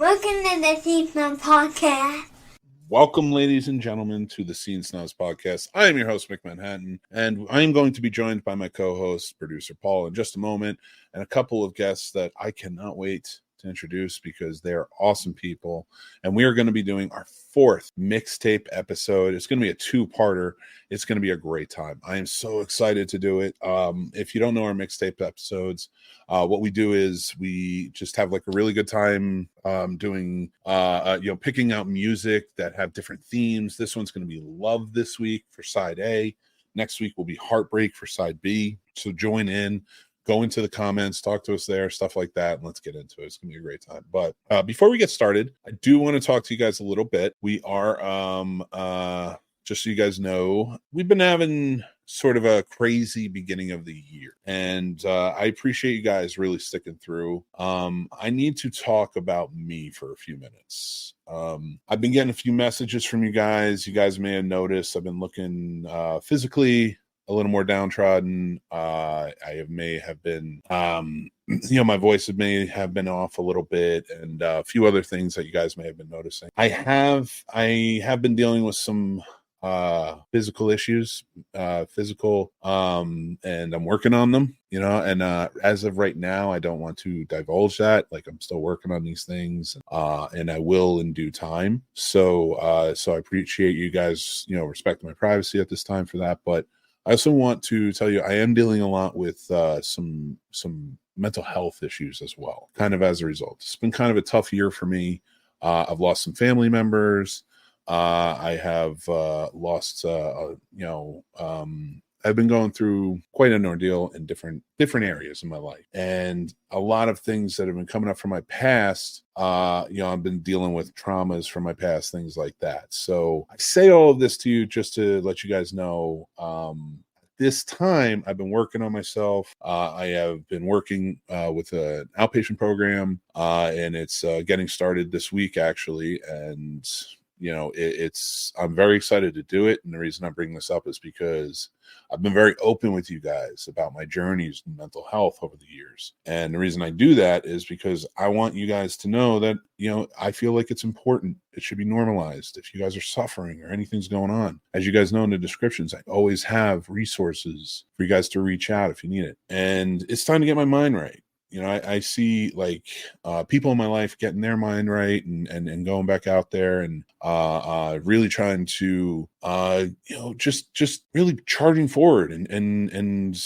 Welcome to the Scene Snobs podcast. Welcome, ladies and gentlemen, to the Scene Snobs podcast. I am your host, Mick Manhattan, and I am going to be joined by my co-host, producer Paul, in just a moment, and a couple of guests that I cannot wait to introduce because they are awesome people. And we are going to be doing our fourth mixtape episode. It's going to be a two-parter. It's going to be a great time. I am so excited to do it. If you don't know our mixtape episodes, what we do is we just have like a really good time doing, picking out music that have different themes. This one's going to be Love this week for side A. Next week will be Heartbreak for side B. So join in. Go into the comments, talk to us there, stuff like that, and let's get into it. It's going to be a great time. But before we get started, I do want to talk to you guys a little bit. We are, just so you guys know, we've been having sort of a crazy beginning of the year. And I appreciate you guys really sticking through. I need to talk about me for a few minutes. I've been getting a few messages from you guys. You guys may have noticed I've been looking physically a little more downtrodden. May have been, my voice may have been off a little bit, and a few other things that you guys may have been noticing. I have been dealing with some physical issues, and I'm working on them, and as of right now, I don't want to divulge that. Like, I'm still working on these things, and I will in due time. So I appreciate you guys, respecting my privacy at this time for that. But I also want to tell you, I am dealing a lot with some mental health issues as well, kind of as a result. It's been kind of a tough year for me. I've lost some family members. I have lost, I've been going through quite an ordeal in different areas in my life, and a lot of things that have been coming up from my past. I've been dealing with traumas from my past, things like that. So I say all of this to you just to let you guys know. This time I've been working on myself. I have been working with an outpatient program, and it's getting started this week, actually. And I'm very excited to do it. And the reason I bring this up is because I've been very open with you guys about my journeys in mental health over the years. And the reason I do that is because I want you guys to know that, I feel like it's important. It should be normalized. If you guys are suffering or anything's going on, as you guys know in the descriptions, I always have resources for you guys to reach out if you need it. And it's time to get my mind right. I see like people in my life getting their mind right and going back out there and really trying to just really charging forward and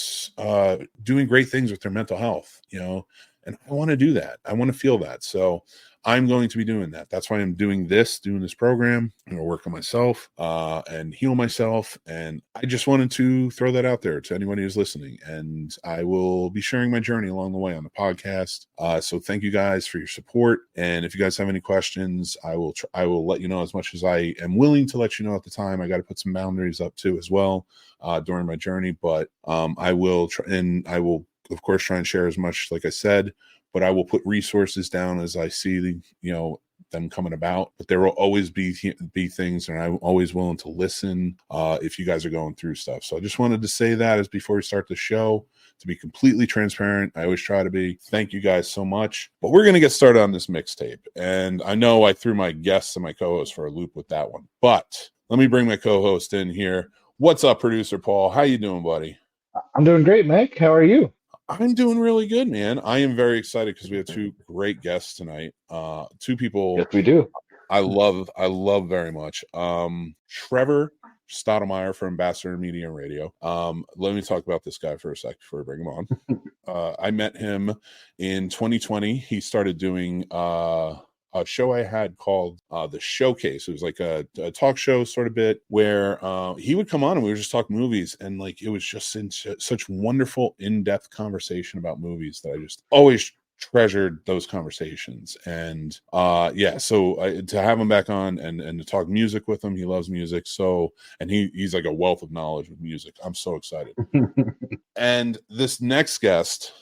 doing great things with their mental health, and I want to do that. I want to feel that. So I'm going to be doing that. That's why I'm doing this program. I'm going to work on myself and heal myself. And I just wanted to throw that out there to anybody who's listening. And I will be sharing my journey along the way on the podcast. So thank you guys for your support. And if you guys have any questions, I will let you know as much as I am willing to let you know at the time. I got to put some boundaries up too as well during my journey. But I will of course try and share as much, like I said. But I will put resources down as I see them coming about. But there will always be things, and I'm always willing to listen if you guys are going through stuff. So I just wanted to say that as before we start the show, to be completely transparent. I always try to be. Thank you guys so much. But we're going to get started on this mixtape. And I know I threw my guests and my co-host for a loop with that one. But let me bring my co-host in here. What's up, producer Paul? How you doing, buddy? I'm doing great, Mick. How are you? I'm doing really good, man. I am very excited because we have two great guests tonight. Two people. Yes, we do. I love very much. Trevor Stottlemyre for Ambassador Media and Radio. Let me talk about this guy for a sec before we bring him on. I met him in 2020. He started doing a show I had called The Showcase. It was like a talk show sort of bit where he would come on and we would just talk movies, and like it was just such wonderful in-depth conversation about movies that I just always treasured those conversations. And so to have him back on and to talk music with him, he loves music, so, and he's like a wealth of knowledge with music. I'm so excited. And this next guest,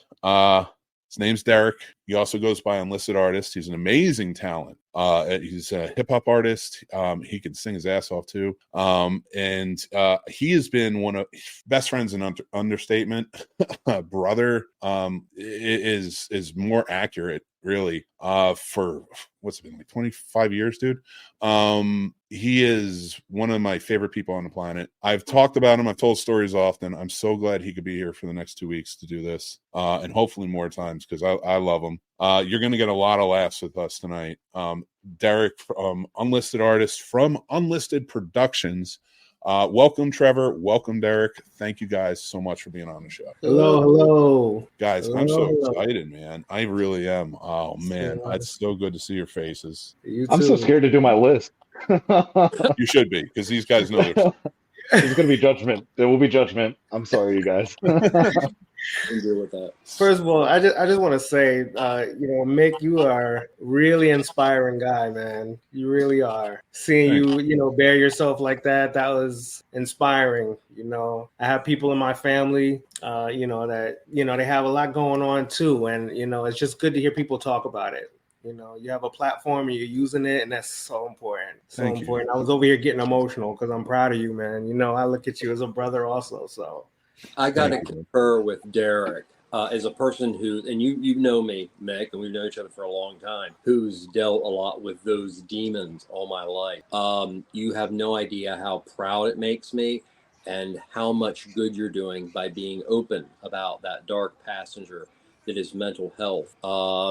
his name's Derek. He also goes by Unlisted Artist. He's an amazing talent. He's a hip hop artist. He can sing his ass off too. And he has been one of best friends in understatement. Brother is more accurate really, for what's it been, like 25 years, dude. He is one of my favorite people on the planet. I've talked about him. I've told stories often. I'm so glad he could be here for the next 2 weeks to do this, and hopefully more times, because I love him. You're going to get a lot of laughs with us tonight. Derek, Unlisted Artist from Unlisted Productions. Welcome, Trevor. Welcome, Derek. Thank you guys so much for being on the show. Hello. Guys, Hello, I'm so hello. excited, man. I really am. Oh, man. It's so good to see your faces. You I'm so too. scared to do my list. You should be, because these guys know their stuff. There's going to be judgment. There will be judgment. I'm sorry, you guys. Can deal with that. First of all, I just want to say, Mick, you are really inspiring guy, man. You really are. Seeing you, bear yourself like that was inspiring. I have people in my family, that they have a lot going on too, and it's just good to hear people talk about it. You have a platform and you're using it, and that's so important. Thank you. I was over here getting emotional because I'm proud of you, man. I look at you as a brother also. So I got to concur with Derek as a person who, and you know me, Mick, and we've known each other for a long time, who's dealt a lot with those demons all my life. You have no idea how proud it makes me and how much good you're doing by being open about that dark passenger that is mental health,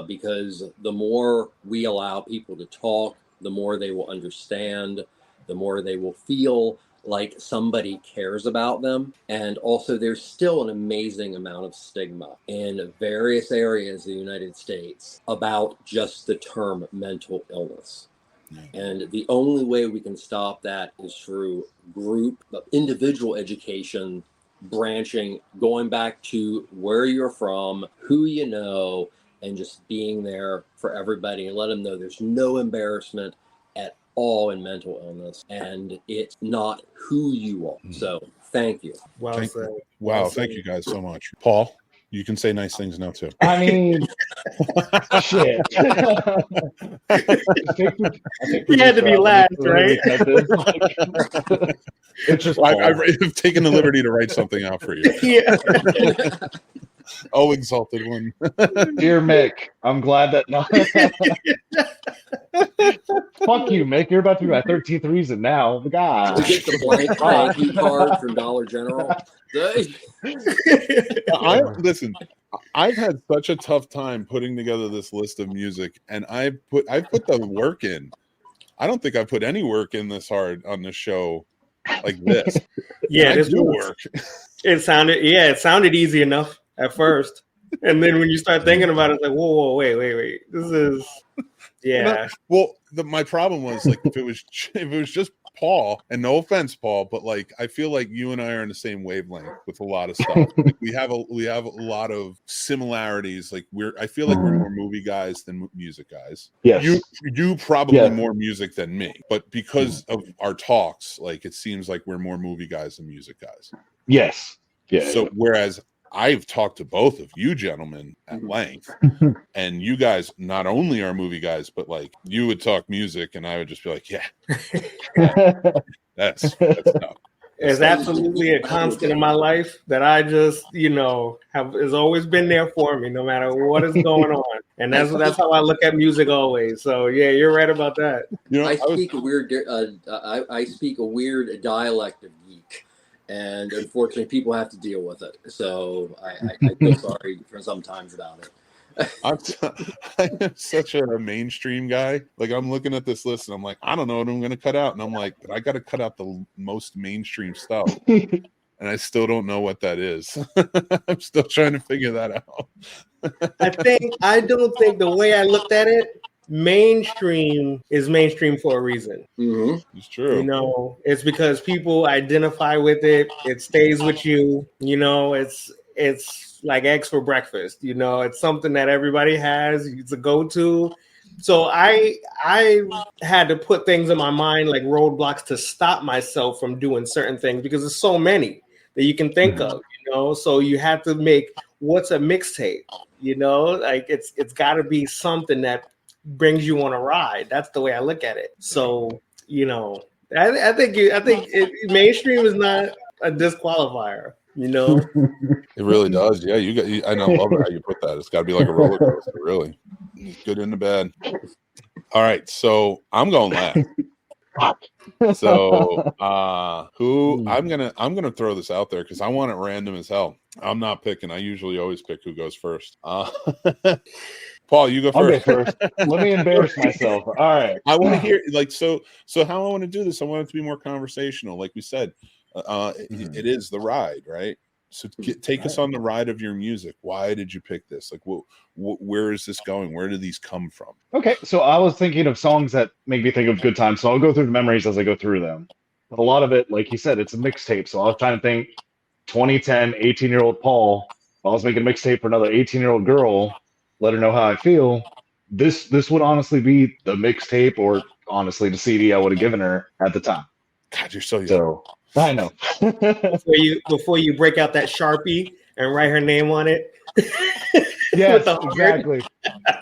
because the more we allow people to talk, the more they will understand, the more they will feel like somebody cares about them. And also, there's still an amazing amount of stigma in various areas of the United States about just the term mental illness. And the only way we can stop that is through group, individual education, branching, going back to where you're from, who you know, and just being there for everybody and let them know there's no embarrassment at all in mental illness, and it's not who you are. So thank you. Thank you guys so much. Paul, you can say nice things now too. I mean, shit. He had to be last, right? It's just I've taken the liberty to write something out for you. Yeah. Oh, exalted one. Dear Mick, I'm glad that fuck you, Mick. You're about to be my 13th reason now. God. You get the blank thank you card from Dollar General. Listen, I've had such a tough time putting together this list of music, and I put the work in. I don't think I put any work in this hard on this show like this. Yeah, this work. It sounded easy enough at first, and then when you start thinking about it, it's like, whoa, wait, this is, yeah. Well, my problem was, like, if it was just Paul, and no offense, Paul, but like I feel like you and I are in the same wavelength with a lot of stuff. Like, we have a lot of similarities. Like I feel like we're more movie guys than music guys. Yes. You probably more music than me, but because of our talks, like it seems like we're more movie guys than music guys. Yes. Yeah. So whereas I've talked to both of you gentlemen at length, and you guys not only are movie guys, but like you would talk music, and I would just be like, yeah, that's tough. It's absolutely a constant in my life that I just, has always been there for me, no matter what is going on, and that's how I look at music always. So yeah, you're right about that. I speak a weird dialect of geek. And unfortunately, people have to deal with it. So I feel sorry for sometimes about it. I am such a mainstream guy. Like, I'm looking at this list and I'm like, I don't know what I'm going to cut out. And I'm like, but I got to cut out the most mainstream stuff. And I still don't know what that is. I'm still trying to figure that out. I don't think the way I looked at it, mainstream is mainstream for a reason. Mm-hmm. It's true. It's because people identify with it. It stays with you. It's like eggs for breakfast. It's something that everybody has. It's a go-to. So I had to put things in my mind, like roadblocks, to stop myself from doing certain things, because there's so many that you can think of. So you have to make what's a mixtape. Like it's got to be something that brings you on a ride. That's the way I look at it. So, I think mainstream is not a disqualifier, It really does. Yeah, I love how you put that. It's got to be like a roller coaster, really. Good and the bad. All right, so I'm going last. So I'm gonna throw this out there because I want it random as hell. I'm not picking. I usually always pick who goes first. Paul, you go I'll first. go first. Let me embarrass myself. All right. I want to hear so how I want to do this. I want it to be more conversational. Like we said, it is the ride, right? So take us on the ride of your music. Why did you pick this? Like, where is this going? Where do these come from? Okay, so I was thinking of songs that make me think of good times, so I'll go through the memories as I go through them. But a lot of it, like you said, it's a mixtape, so I was trying to think 2010, 18-year-old Paul. If I was making a mixtape for another 18-year-old girl, let her know how I feel. This would honestly be the mixtape, or honestly the CD I would have given her at the time. God, you're so young. So I know. before you break out that Sharpie and write her name on it. Yes, exactly.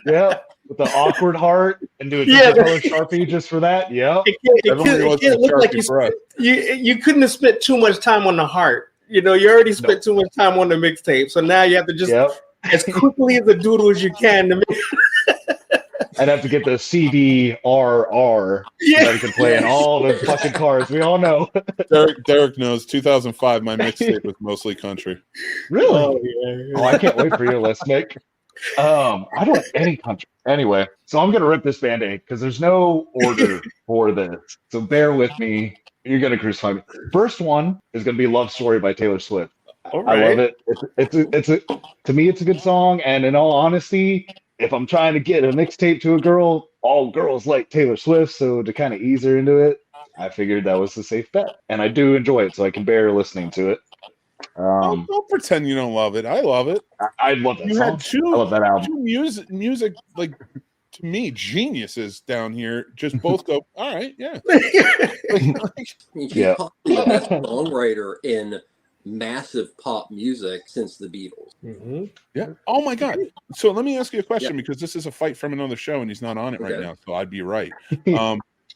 Yeah, with the awkward heart and do a different color Sharpie just for that. Yeah. It can't look like you couldn't have spent too much time on the heart. You know, you already spent too much time on the mixtape, so now you have to just as quickly as a doodle as you can to make. I'd have to get the CDRR so that we can play in all the fucking cars. We all know. Derek knows. 2005, my mixtape was mostly country. Really? Oh, I can't wait for your list, Mick. I don't like any country. Anyway, so I'm gonna rip this Band-Aid because there's no order for this. So bear with me. You're gonna crucify me. First one is gonna be "Love Story" by Taylor Swift. All I right. love it. To me, it's a good song. And in all honesty, if I'm trying to get a mixtape to a girl, all girls like Taylor Swift. So to kind of ease her into it, I figured that was a safe bet. And I do enjoy it, so I can bear listening to it. Don't pretend you don't love it. I love it. I love that song. I love that album. Two music, like, to me, geniuses down here just both go, all right, yeah. She's probably the best songwriter in massive pop music since the Beatles. Mm-hmm. Yeah. Oh my God. So let me ask you a question because this is a fight from another show and he's not on it right now. So I'd be right.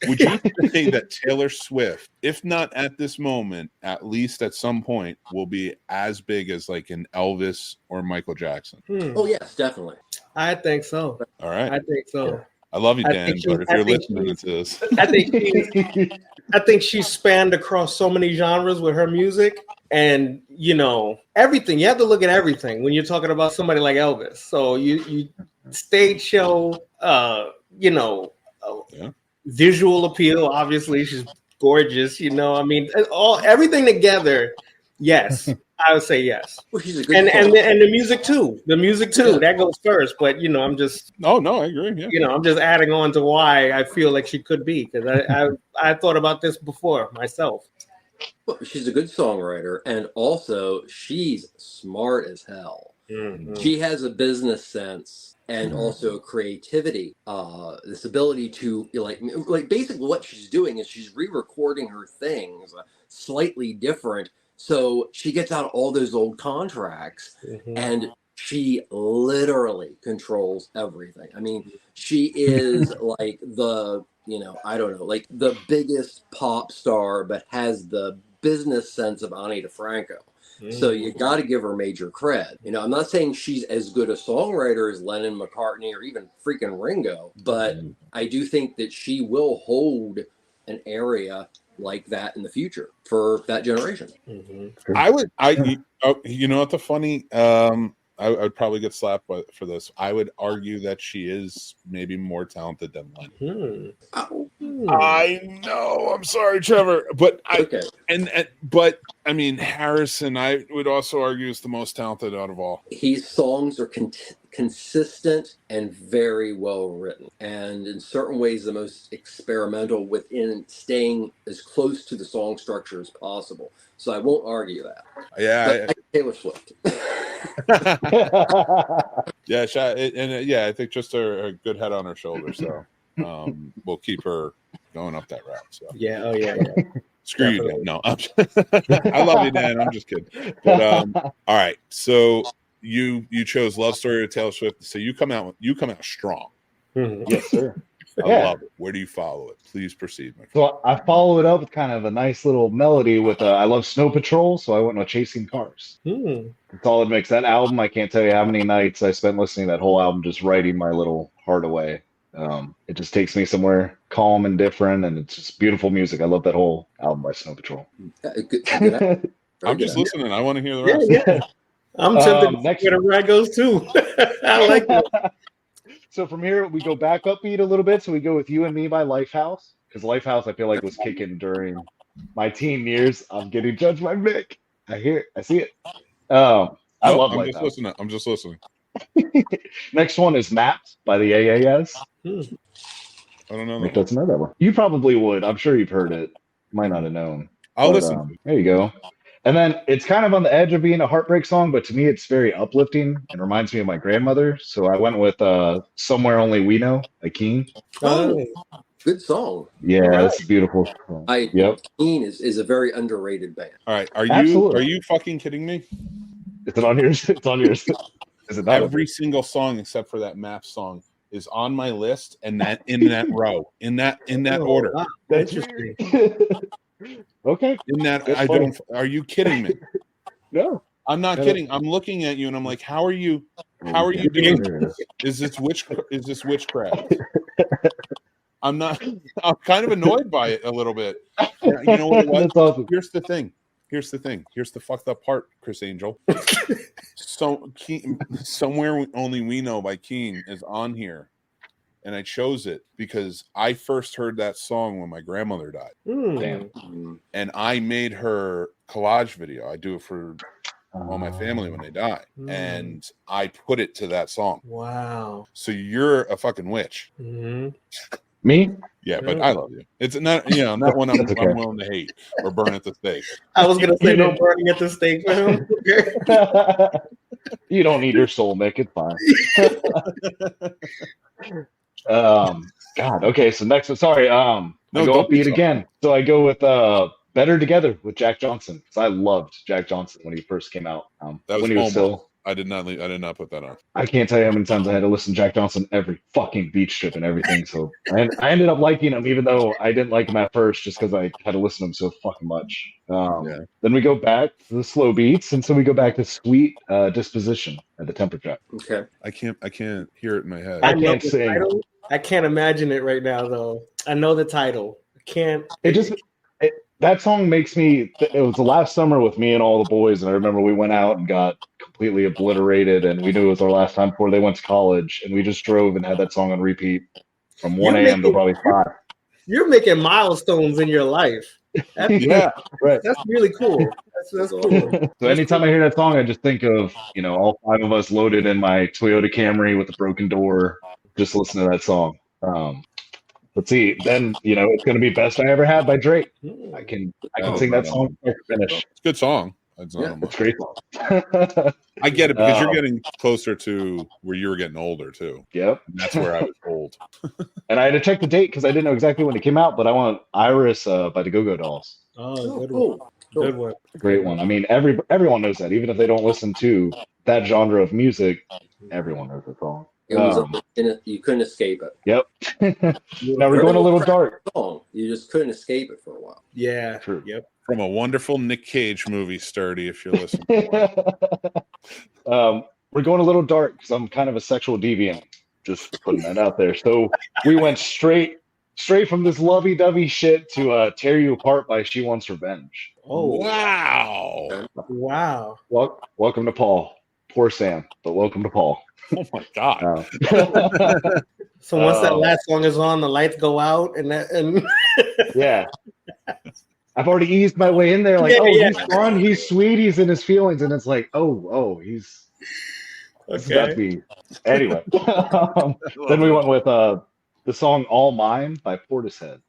Would you say that Taylor Swift, if not at this moment, at least at some point, will be as big as like an Elvis or Michael Jackson? Oh yes, definitely. I think so. All right. I think so. I love you, Dan, but if you're listening to this, I think she's spanned across so many genres with her music, and you know everything. You have to look at everything when you're talking about somebody like Elvis. So you stage show, visual appeal. Obviously, she's gorgeous. You know, I mean, everything together. Yes, I would say yes. Well, she's a good and the music too. The music too. That goes first. But you know, I'm just. Oh no, I agree. Yeah. You know, I'm just adding on to why I feel like she could be, because I thought about this before myself. Well, she's a good songwriter, and also she's smart as hell. Mm-hmm. She has a business sense and also creativity. This ability to like basically what she's doing is she's re-recording her things slightly different. So she gets out all those old contracts and she literally controls everything. I mean, she is like the, I don't know, like the biggest pop star, but has the business sense of Ani DeFranco. So you got to give her major cred. You know, I'm not saying she's as good a songwriter as Lennon, McCartney, or even freaking Ringo, but I do think that she will hold an area like that in the future for that generation. You know what the funny, I would probably get slapped for this. I would argue that she is maybe more talented than Lennon. I know. I'm sorry, Trevor, but but I mean Harrison. I would also argue is the most talented out of all. His songs are consistent and very well written, and in certain ways the most experimental within staying as close to the song structure as possible. So I won't argue that. Yeah, Taylor Swift. I think just a good head on her shoulders. So we'll keep her going up that route. So Screw you, Dan. No, I love you, Dan. I'm just kidding. But all right, so you chose "Love Story" with Taylor Swift. So you come out strong. Yes, sir. I love it. Where do you follow it? Please proceed, my friend. So I follow it up with kind of a nice little melody with I love Snow Patrol, so I went with Chasing Cars. That's all it makes. That album, I can't tell you how many nights I spent listening to that whole album, just writing my little heart away. It just takes me somewhere calm and different, and it's just beautiful music. I love that whole album by Snow Patrol. I'm just listening. I want to hear the rest. Yeah. I'm tempted to get a ride goes too. I like it. So from here, we go back upbeat a little bit. So we go with You and Me by Lifehouse, because Lifehouse, I feel like, was kicking during my teen years. I'm getting judged by Mick. I see it. I love Lifehouse. I'm just listening. Next one is Maps by the AAS. I don't know. Mick doesn't know that one. You probably would. I'm sure you've heard it. Might not have known. I'll listen. There you go. And then it's kind of on the edge of being a heartbreak song, but to me, it's very uplifting and reminds me of my grandmother. So I went with Somewhere Only We Know by Keen. Oh, good song. Yeah, that's a beautiful song. Keen is a very underrated band. All right. Are you fucking kidding me? Is it on yours? It's on yours. Is it not Every single song except for that Map song is on my list, and that in that row, in that order. Wow. That's interesting. Okay. In that, I don't. Are you kidding me? No, I'm not kidding. I'm looking at you, and I'm like, how are you doing this? Is this witchcraft? I'm not. I'm kind of annoyed by it a little bit. You know what? That's awesome. Here's the thing. Here's the fucked up part, Chris Angel. So Somewhere Only We Know by Keen is on here, and I chose it because I first heard that song when my grandmother died. Damn. And I made her collage video. I do it for all my family when they die, and I put it to that song. Wow. So you're a fucking witch. Me? Yeah, but I love you. It's not, not one I'm willing to hate or burn at the stake. I was gonna say no burning at the stake for him. You don't need your soul, Mick. It's fine. God. Okay. So next, sorry. I go upbeat again. So I go with Better Together with Jack Johnson, because I loved Jack Johnson when he first came out. That was when he was still. I did not put that on. I can't tell you how many times I had to listen to Jack Johnson every fucking beach trip and everything. So I ended up liking him, even though I didn't like him at first, just because I had to listen to him so fucking much. Then we go back to the slow beats, and so we go back to Sweet Disposition at the temper track. Okay. I can't hear it in my head. I can't sing. I can't imagine it right now, though. I know the title. I can't. That song makes me. It was the last summer with me and all the boys, and I remember we went out and got completely obliterated, and we knew it was our last time before they went to college, and we just drove and had that song on repeat from 1 a.m. to probably 5. You're making milestones in your life. Yeah, right. That's really cool. That's cool. So anytime I hear that song, I just think of all 5 of us loaded in my Toyota Camry with a broken door, just listening to that song. Let's see. Then it's going to be "Best I Ever Had" by Drake. I can sing that song to finish. It's a good song. It's a great song. I get it because you're getting closer to where you were getting older too. Yep, and that's where I was old. And I had to check the date because I didn't know exactly when it came out. But I want "Iris" by the Go-Go Dolls. Oh, good one. Good one. Great one. I mean, everyone knows that, even if they don't listen to that genre of music. Everyone knows the song. It was you couldn't escape it. Yep. Now we're going a little dark. Song. You just couldn't escape it for a while. Yeah. True. Yep. From a wonderful Nick Cage movie, Sturdy, if you're listening. We're going a little dark because I'm kind of a sexual deviant. Just putting that out there. So we went straight from this lovey-dovey shit to "Tear You Apart" by She Wants Revenge. Oh, wow. Wow. Welcome to Paul. Poor Sam, but welcome to Paul. Oh my God. So once that last song is on, the lights go out and yeah. I've already eased my way in there, like, he's fun, he's sweet, he's in his feelings, and it's like, he's okay. Anyway. Then we went with the song "All Mine" by Portishead.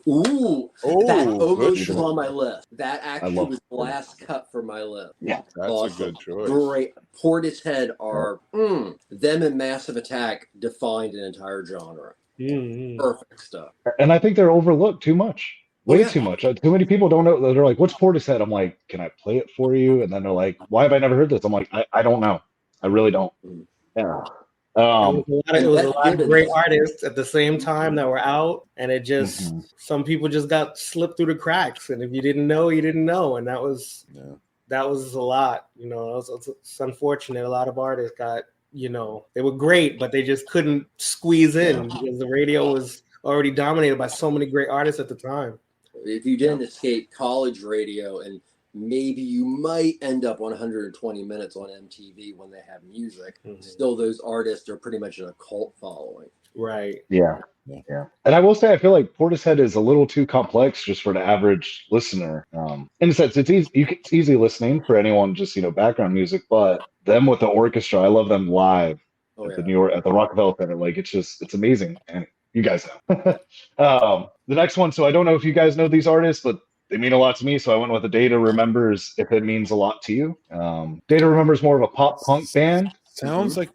Ooh, that almost was on my list. That actually was the last cut for my list. Yeah, that's awesome. A good choice. Great. Portishead are them and Massive Attack defined an entire genre. Perfect stuff. And I think they're overlooked too much. Way too much. Too many people don't know. They're like, "What's Portishead?" I'm like, "Can I play it for you?" And then they're like, "Why have I never heard this?" I'm like, I don't know. I really don't. Yeah. It was a lot of great Gibbons. artists at the same time that were out, and it just Mhm. some people just got slipped through the cracks. And if you didn't know, you didn't know, and that was a lot. You know, it's unfortunate. A lot of artists got, you know, they were great, but they just couldn't squeeze in because the radio was already dominated by so many great artists at the time. If you didn't escape college radio, and maybe you might end up 120 minutes on MTV when they have music, still those artists are pretty much in a cult following. Right. Yeah. And I will say, I feel like Portishead is a little too complex just for the average listener. In a sense, it's easy listening for anyone, just, you know, background music, but them with the orchestra, I love them live at the Rockefeller Center. Like, it's amazing. And you guys know. The next one, so I don't know if you guys know these artists, but they mean a lot to me, so I went with the Data Remembers, If It Means a Lot to You. Data Remembers more of a pop punk band. Sounds like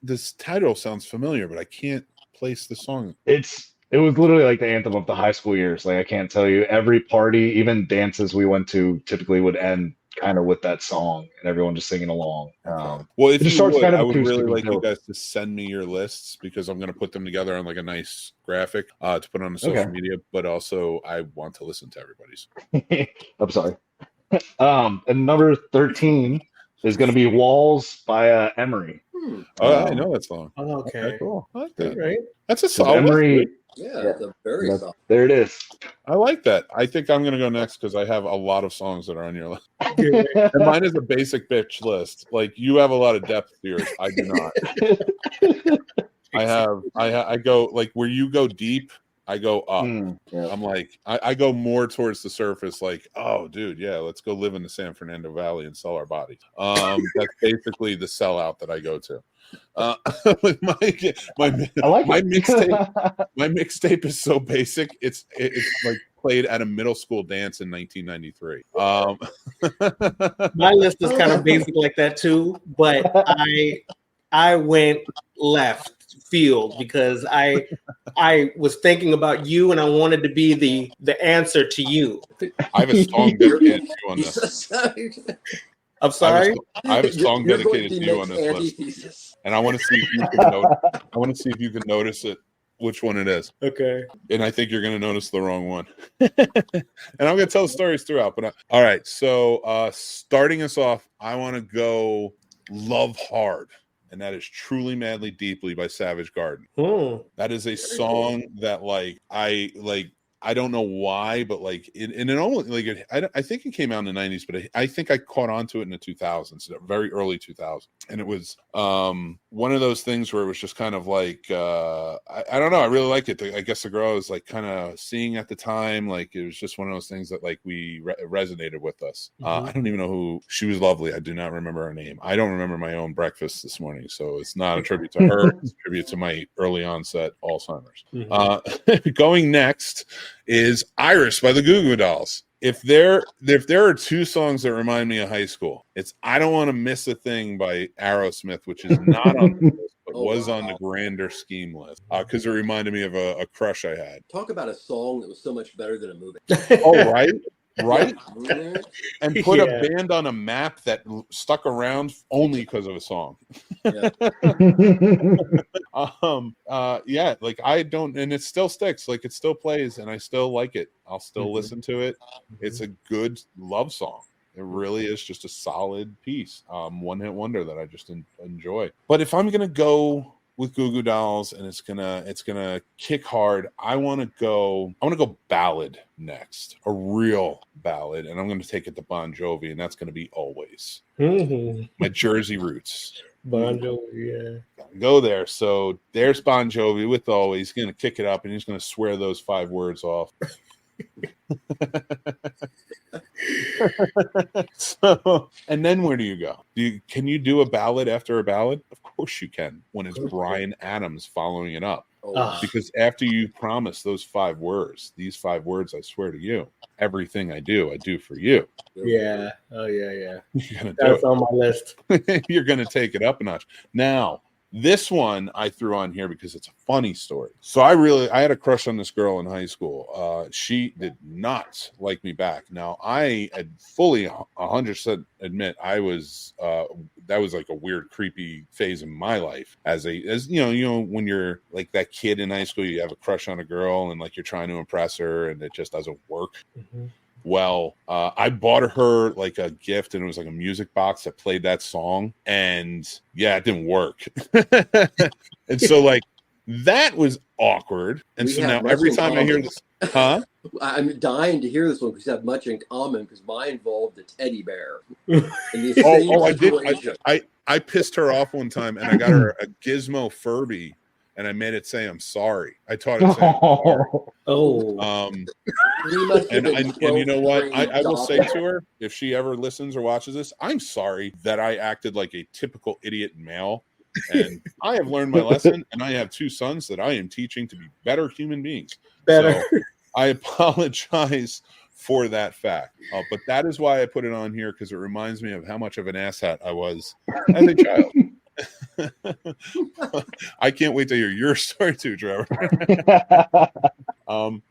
this title sounds familiar, but I can't place the song. It was literally like the anthem of the high school years. Like, I can't tell you, every party, even dances we went to, typically would end kind of with that song and everyone just singing along. Well, if it just you starts would, kind of I would acoustic really like and you guys to send me your lists, because I'm going to put them together on like a nice graphic to put on the social media, but also I want to listen to everybody's. I'm sorry. And number 13 is going to be Walls by Emery. I know that song. Oh, okay. Cool. I like that. Right. That's a solid. Emery. It's a very solid. There it is. I like that. I think I'm going to go next because I have a lot of songs that are on your list. And mine is a basic bitch list. Like, you have a lot of depth to yours. I do not. I go, like, where you go deep, I go up. I'm like, I go more towards the surface, like, oh, dude, yeah, let's go live in the San Fernando Valley and sell our bodies. That's basically the sellout that I go to. My mixtape is so basic. It's like played at a middle school dance in 1993. My list is kind of basic like that too, but I went left field because I was thinking about you and I wanted to be the answer to you. I have a song dedicated to you on this. I'm sorry. I have a song dedicated to you on this list, and I want to see if you can notice. I want to see if you can notice it, which one it is. Okay. And I think you're going to notice the wrong one. And I'm going to tell stories throughout. But all right. So starting us off, I want to go "Love Hard," and that is "Truly, Madly, Deeply" by Savage Garden. That is a song that, like, I don't know why, but like it only, like, I think it came out in the 90s, but I think I caught on to it in the 2000s, very early 2000s, and it was one of those things where it was just kind of like I don't know, I really like it. I guess the girl I was like kind of seeing at the time, like it was just one of those things that like we resonated with us. I don't even know who she was. Lovely. I do not remember her name. I don't remember my own breakfast this morning, so it's not a tribute to her. It's a tribute to my early onset Alzheimer's. Going next is "Iris" by the Goo Goo Dolls. If there are two songs that remind me of high school, it's "I Don't Want to Miss a Thing" by Aerosmith, which is not on the list, but was on the grander scheme list, because it reminded me of a crush I had. Talk about a song that was so much better than a movie. Oh, right? And put a band on a map that stuck around only because of a song. Like I don't, and it still sticks. Like it still plays, and I still like it. I'll still listen to it. It's a good love song. It really is just a solid piece. One hit wonder that I just enjoy. But if I'm gonna go with Goo Goo Dolls and it's gonna kick hard, I want to go ballad next, a real ballad, and I'm gonna take it to Bon Jovi, and that's gonna be "Always." My Jersey roots. Bon Jovi, Go there. So there's Bon Jovi with "Always." He's gonna kick it up, and he's gonna swear those 5 words off. So, and then where do you go? Can you do a ballad after a ballad? Of course you can, when it's Bryan Adams following it up. Because after you promise those 5 words, these 5 words, I swear to you, everything I do for you. Yeah. Oh yeah. You're gonna That's on my list. You're gonna take it up a notch. Now, This one I threw on here because it's a funny story. So I had a crush on this girl in high school. She did not like me back. Now I had fully 100% admit I was that was like a weird, creepy phase in my life. As you know, when you're like that kid in high school, you have a crush on a girl and like you're trying to impress her and it just doesn't work. Mm-hmm. Well, I bought her like a gift, and it was like a music box that played that song, and yeah, it didn't work. And so like that was awkward. And We so have now much every in time I hear common. this, huh? I'm dying to hear this one because we have much in common because mine involved a teddy bear. In the same I did. situation. I pissed her off one time, and I got her a Gizmo Furby, and I made it say "I'm sorry." I taught it saying "I'm sorry." Oh, We must have And been you know what? 12th grade I will say adopted. to her, if she ever listens or watches this, I'm sorry that I acted like a typical idiot male. And I have learned my lesson, and I have 2 sons that I am teaching to be better human beings. better. So I apologize for that fact. But that is why I put it on here, because it reminds me of how much of an asshat I was as a child. I can't wait to hear your story too, Trevor.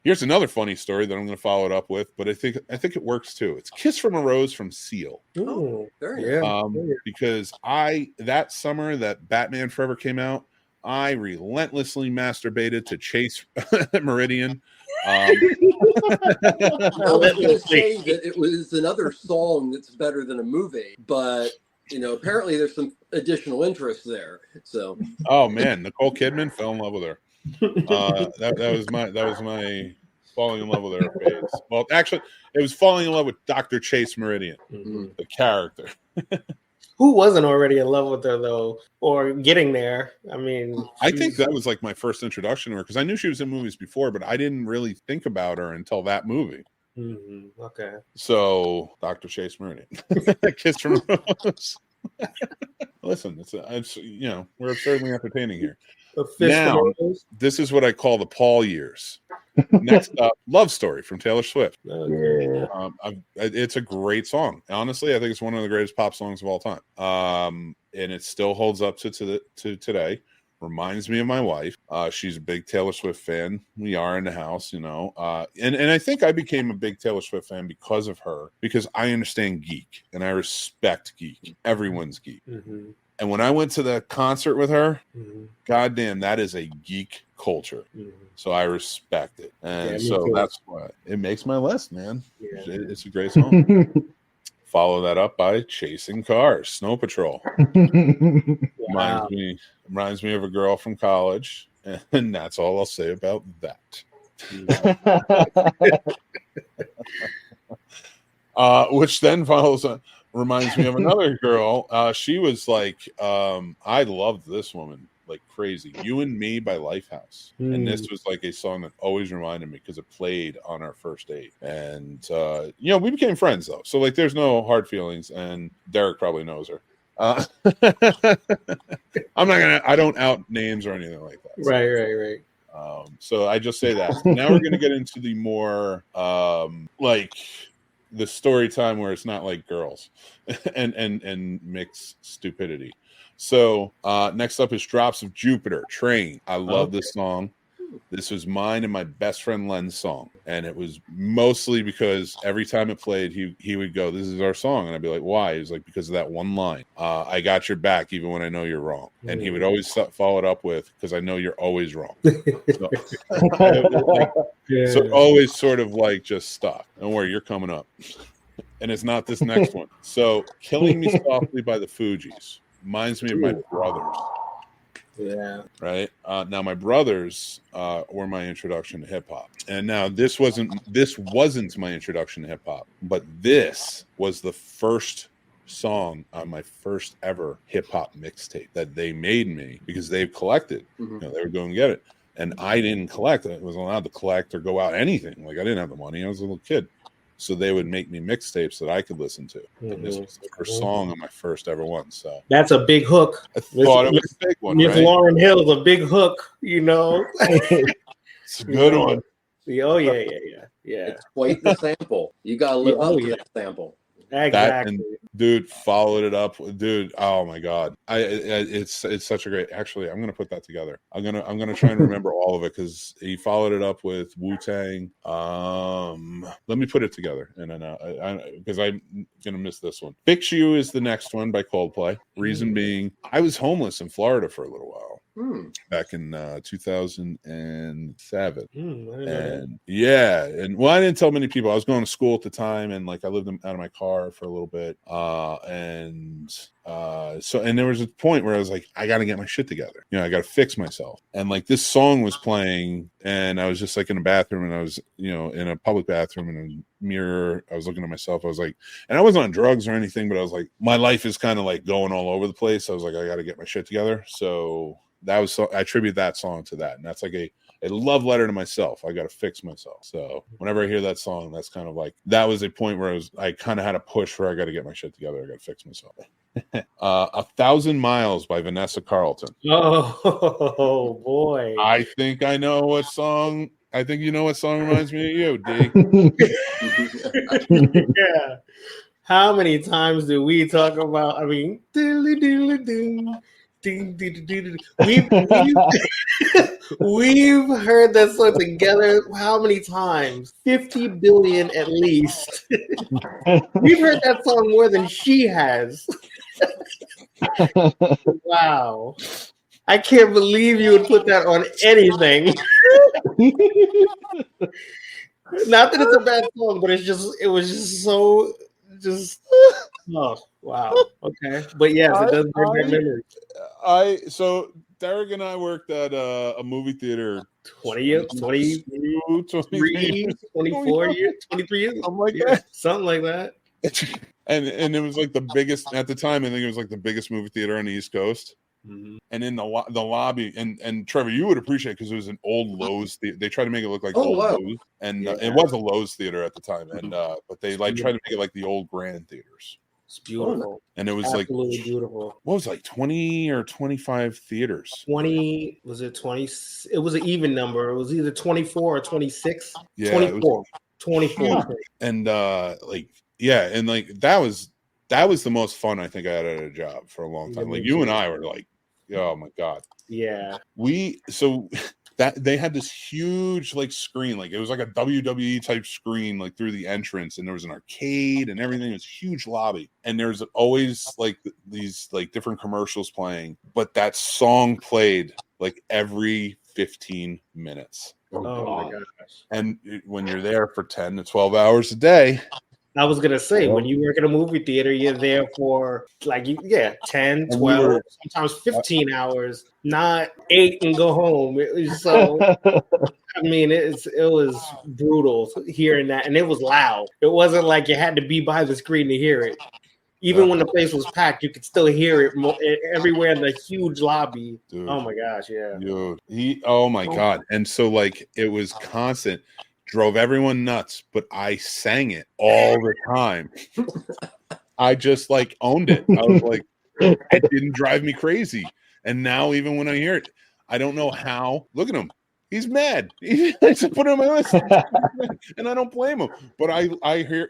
Here's another funny story that I'm going to follow it up with, but I think it works too. It's "Kiss from a Rose" from Seal. Ooh, Very yeah. Because that summer that Batman Forever came out, I relentlessly masturbated to Chase Meridian. I was going to say that it was another song that's better than a movie, but apparently there's some additional interest there. So, Oh man, Nicole Kidman, fell in love with her. That was my falling in love with her phase. Well, actually, it was falling in love with Dr. Chase Meridian, the character. Who wasn't already in love with her though, or getting there? I mean, I think that was like my first introduction to her, because I knew she was in movies before, but I didn't really think about her until that movie. Okay. So, Dr. Chase Meridian, "Kiss from a Rose." Listen, it's we're absurdly entertaining here. Now, this is what I call the Paul years. Next up, "Love Story" from Taylor Swift. Yeah. It's a great song. Honestly, I think it's one of the greatest pop songs of all time. And it still holds up to today. Reminds me of my wife. She's a big Taylor Swift fan. We are in the house, and I think I became a big Taylor Swift fan because of her, because I understand geek and I respect geek. Everyone's geek. Mm-hmm. And when I went to the concert with her, Mm-hmm. goddamn, that is a geek culture. Mm-hmm. So I respect it. And Yeah, me so too. that's why it makes my list, man. Yeah. It's a great song. Follow that up by "Chasing Cars," Snow Patrol. Wow. Reminds me of a girl from college. And that's all I'll say about that. Which then reminds me of another girl. She was like, I loved this woman like crazy. "You and Me" by Lifehouse. And this was like a song that always reminded me, because it played on our first date. And we became friends though, so like there's no hard feelings, and Derek probably knows her. I don't out names or anything like that. So. Right. So I just say that. Now we're going to get into the more like the story time where it's not like girls and mix stupidity. So next up is "Drops of Jupiter," Train. I love this song. This was mine and my best friend Len's song, and it was mostly because every time it played, he would go, "This is our song," and I'd be like, "Why?" He was like, "Because of that one line, I got your back even when I know you're wrong." And he would always follow it up with, "Because I know you're always wrong." So, so always sort of like just stuck. Don't worry, you're coming up. And it's not this next one. So "Killing Me Softly" by the Fugees reminds me of my brothers. Yeah. Right. Now my brothers were my introduction to hip hop, and now this wasn't my introduction to hip hop, but this was the first song on my first ever hip hop mixtape that they made me, because they've collected. Mhm. They were going to get it, and I didn't collect. I wasn't allowed to collect or go out anything. Like I didn't have the money. I was a little kid. So they would make me mixtapes that I could listen to. And this was the first song on my first ever one. So that's a big hook. I thought it was a big one. Miss Right? Lauryn Hill's a big hook, It's a good one. Oh yeah. It's quite the sample. You got to live up to that sample. Exactly. Dude, followed it up. Dude, oh my God. It's such a great. Actually, I'm gonna put that together. I'm gonna try and remember all of it because he followed it up with Wu-Tang. Let me put it together, and then because I'm gonna miss this one. Fix You is the next one by Coldplay. Reason being, I was homeless in Florida for a little while. Back in 2007. And yeah, and well, I didn't tell many people. I was going to school at the time, and like I lived out of my car for a little bit. So there was a point where I was like, I got to get my shit together. You know, I got to fix myself. And like this song was playing, and I was just like in a bathroom, and I was, you know, in a public bathroom in a mirror. I was looking at myself. I was like, and I wasn't on drugs or anything, but I was like, my life is kind of like going all over the place. I was like, I got to get my shit together. So I attribute that song to that, and that's like a love letter to myself. I got to fix myself. So whenever I hear that song, that's kind of like, that was a point where I kind of had a push where I got to get my shit together. I got to fix myself. 1,000 Miles by Vanessa Carlton. Oh boy. I think I know what song. I think you know what song reminds me of you, D. Yeah. How many times do we talk about? I mean, we've heard that song together. How many times? 50 billion at least. We've heard that song more than she has. Wow. I can't believe you would put that on anything. Not that it's a bad song, but it was just so oh wow. Okay. But yes, it does bring back memories. So Derek and I worked at a movie theater 20 years, 23 years, 24 years, 23 years. Something like that. Something like that. And it was like the biggest at the time. I think it was like the biggest movie theater on the East Coast. And in the lobby, and Trevor, you would appreciate because it was an old Lowe's. They tried to make it look like Lowe's, and it was a Lowe's theater at the time. And but they like tried to make it like the old Grand theaters. It's beautiful, and it was absolutely like beautiful. What was it, like 20 or 25 theaters? 20 was it 20? It was an even number. It was either 24 or 26. Yeah, 24. 24. And like yeah, and like that was the most fun I think I had at a job for a long time. Like you and I were like, oh my God. Yeah. That they had this huge like screen, like it was like a WWE type screen, like through the entrance, and there was an arcade and everything. It was a huge lobby, and there's always like these like different commercials playing, but that song played like every 15 minutes. Oh my gosh. And when you're there for 10 to 12 hours a day, I was gonna say, when you work in a movie theater, you're there for 10, 12, sometimes 15 hours, not 8 and go home. So I mean, it was brutal hearing that, and it was loud. It wasn't like you had to be by the screen to hear it. Even when the place was packed, you could still hear it everywhere in the huge lobby. Dude, oh my gosh, yeah. Dude, oh my God. And so like it was constant. Drove everyone nuts, but I sang it all the time. I just like owned it. I was like, it didn't drive me crazy. And now even when I hear it, I don't know how. Look at him. He's mad. I just put it on my list. And I don't blame him. But I heard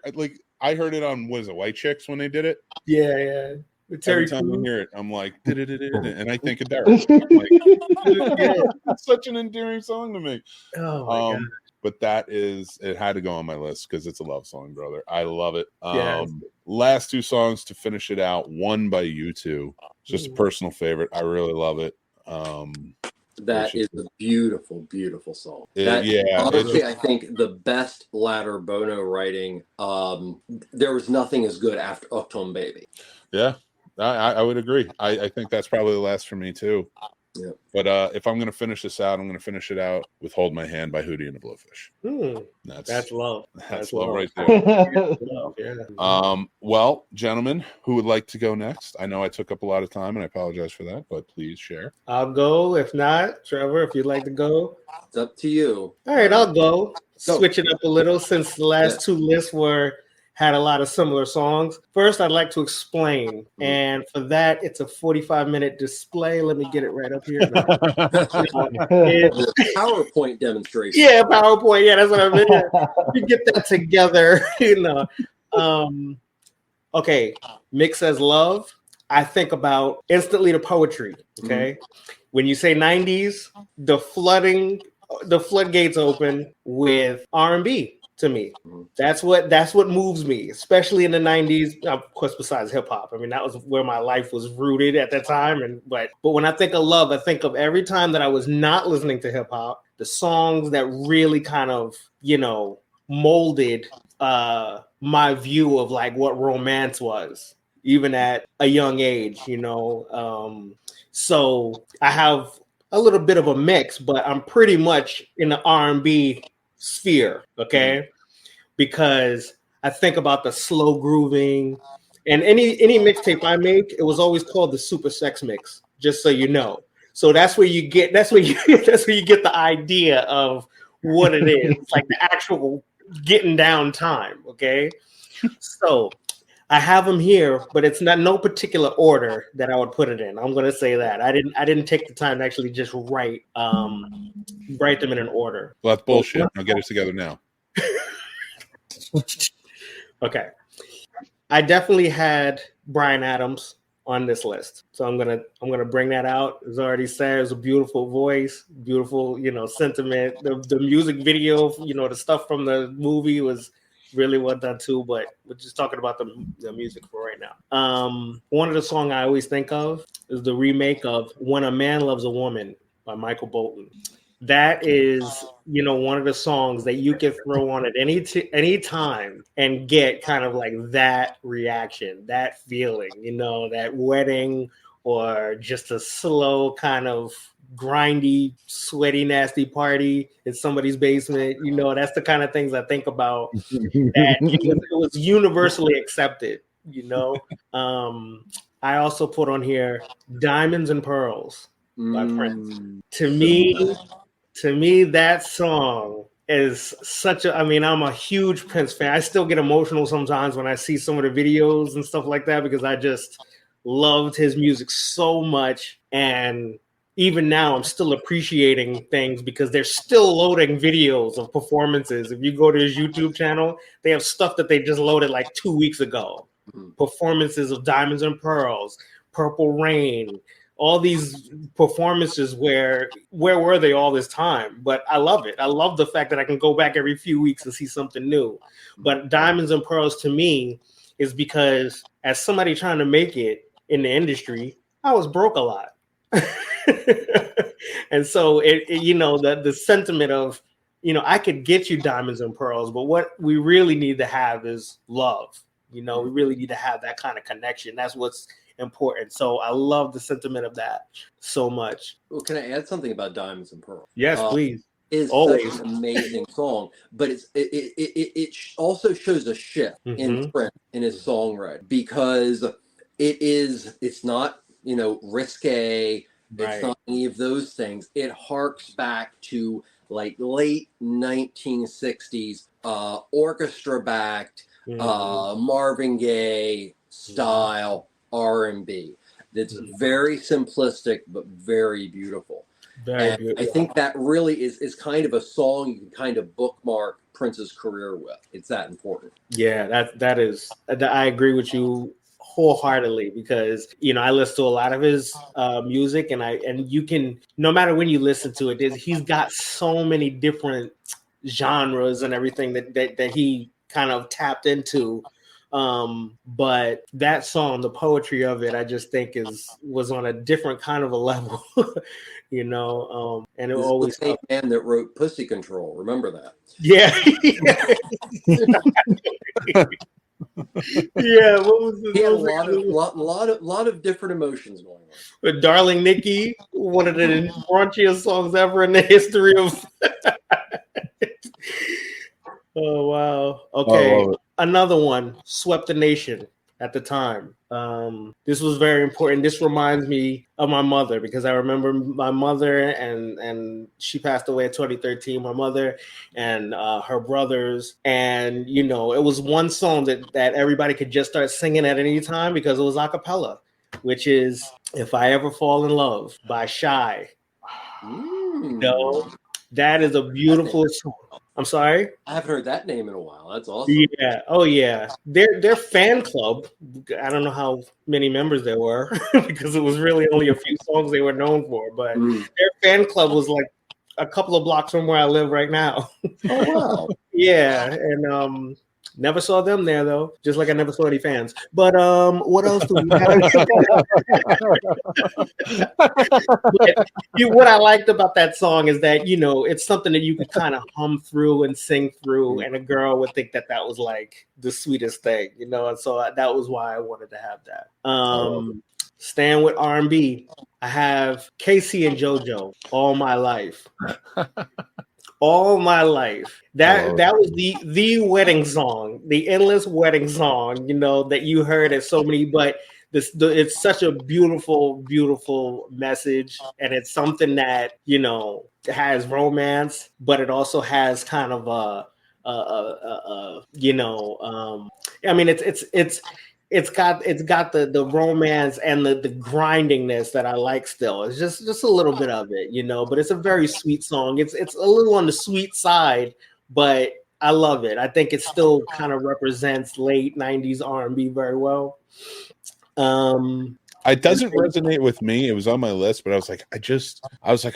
it on, what is it, White Chicks when they did it? Yeah. Every time I hear it, I'm like, and I think of Derek. It's such an endearing song to me. Oh my God. But it had to go on my list because it's a love song, brother. I love it. Yes. Last two songs to finish it out. One by U2. Just a personal favorite. I really love it. That is a beautiful, beautiful song. Honestly, I think the best latter Bono writing. There was nothing as good after Uptown Baby. Yeah, I would agree. I think that's probably the last for me too. Yeah. But if I'm going to finish this out, I'm going to finish it out with Hold My Hand by Hootie and the Blowfish. That's love. That's love right there. Yeah. Well, gentlemen, who would like to go next? I know I took up a lot of time, and I apologize for that, but please share. I'll go. If not, Trevor, if you'd like to go. It's up to you. All right, I'll go. Switch it up a little since the last two lists had a lot of similar songs. First, I'd like to explain. And for that, it's a 45-minute display. Let me get it right up here. PowerPoint demonstration. Yeah, PowerPoint. Yeah, that's what I meant. You get that together. okay, Mick says love, I think about instantly the poetry. Okay. When you say 90s, the floodgates open with R&B to me. That's what moves me, especially in the 90s, of course, besides hip hop. I mean, that was where my life was rooted at that time. But when I think of love, I think of every time that I was not listening to hip hop, the songs that really kind of, molded my view of like what romance was, even at a young age, so I have a little bit of a mix, but I'm pretty much in the R&B sphere, okay? Because I think about the slow grooving, and any mixtape I make, it was always called the Super Sex Mix, just so you know. So that's where you get the idea of what it is. It's like the actual getting down time, okay? So I have them here, but it's not no particular order that I would put it in. I'm going to say that I didn't take the time to actually just write them in an order. Well, that's bullshit. Now get it together now. Okay, I definitely had Bryan Adams on this list, so I'm gonna bring that out. As already said, it's a beautiful voice, beautiful sentiment. The music video, the stuff from the movie was really well done too, but we're just talking about the music for right now. One of the songs I always think of is the remake of When a Man Loves a Woman by Michael Bolton. That is, one of the songs that you can throw on at any time and get kind of like that reaction, that feeling, that wedding or just a slow kind of grindy, sweaty, nasty party in somebody's basement. That's the kind of things I think about. That it was universally accepted. I also put on here Diamonds and Pearls by Prince. To me, that song is I'm a huge Prince fan. I still get emotional sometimes when I see some of the videos and stuff like that, because I just loved his music so much. And even now, I'm still appreciating things because they're still loading videos of performances. If you go to his YouTube channel, they have stuff that they just loaded like 2 weeks ago. Performances of Diamonds and Pearls, Purple Rain, all these performances where were they all this time? But I love it. I love the fact that I can go back every few weeks and see something new. But Diamonds and Pearls to me is because as somebody trying to make it in the industry, I was broke a lot. And so the sentiment of, I could get you diamonds and pearls, but what we really need to have is love. We really need to have that kind of connection. That's what's important. So I love the sentiment of that so much. Well, can I add something about Diamonds and Pearls? Yes, please. Is Always such an amazing song, but it also shows a shift in Prince in his songwriting, because it's not risque, it's not any of those things. It harks back to like late 1960s orchestra backed Marvin Gaye style R&B that's very simplistic but very beautiful. I think that really is kind of a song you can kind of bookmark Prince's career with. It's that important. Yeah, that is. I agree with you wholeheartedly, because I listen to a lot of his music, and you can, no matter when you listen to it, he's got so many different genres and everything that he kind of tapped into. But that song, the poetry of it, I just think was on a different kind of a level. And it always the same man that wrote Pussy Control. Remember that? Yeah. Yeah. What was this? He had a lot of different emotions going on. But Darling Nikki, one of the raunchiest songs ever in the history of. Oh wow. Okay. Another one, Swept the Nation at the time. This was very important. This reminds me of my mother, because I remember my mother, and she passed away in 2013, my mother and her brothers. And, it was one song that everybody could just start singing at any time because it was a cappella, which is If I Ever Fall in Love by Shy. That is a beautiful song. I'm sorry. I haven't heard that name in a while. That's awesome. Yeah. Oh yeah. Their fan club. I don't know how many members there were because it was really only a few songs they were known for. But their fan club was like a couple of blocks from where I live right now. Oh wow. Yeah, and never saw them there though. Just like I never saw any fans. But what else do we have? What I liked about that song is that it's something that you could kind of hum through and sing through, and a girl would think that was like the sweetest thing, and so that was why I wanted to have that. Staying with R&B, I have Casey and JoJo, All My Life. All my life. That was the wedding song, the endless wedding song, that you heard at so many, but it's such a beautiful, beautiful message. And it's something that, has romance, but it also has kind of it's got the romance and the grindingness that I like still. It's just a little bit of it, but it's a very sweet song. It's a little on the sweet side, but I love it. I think it still kind of represents late 90s R&B very well. It doesn't resonate with me. It was on my list, but I was like,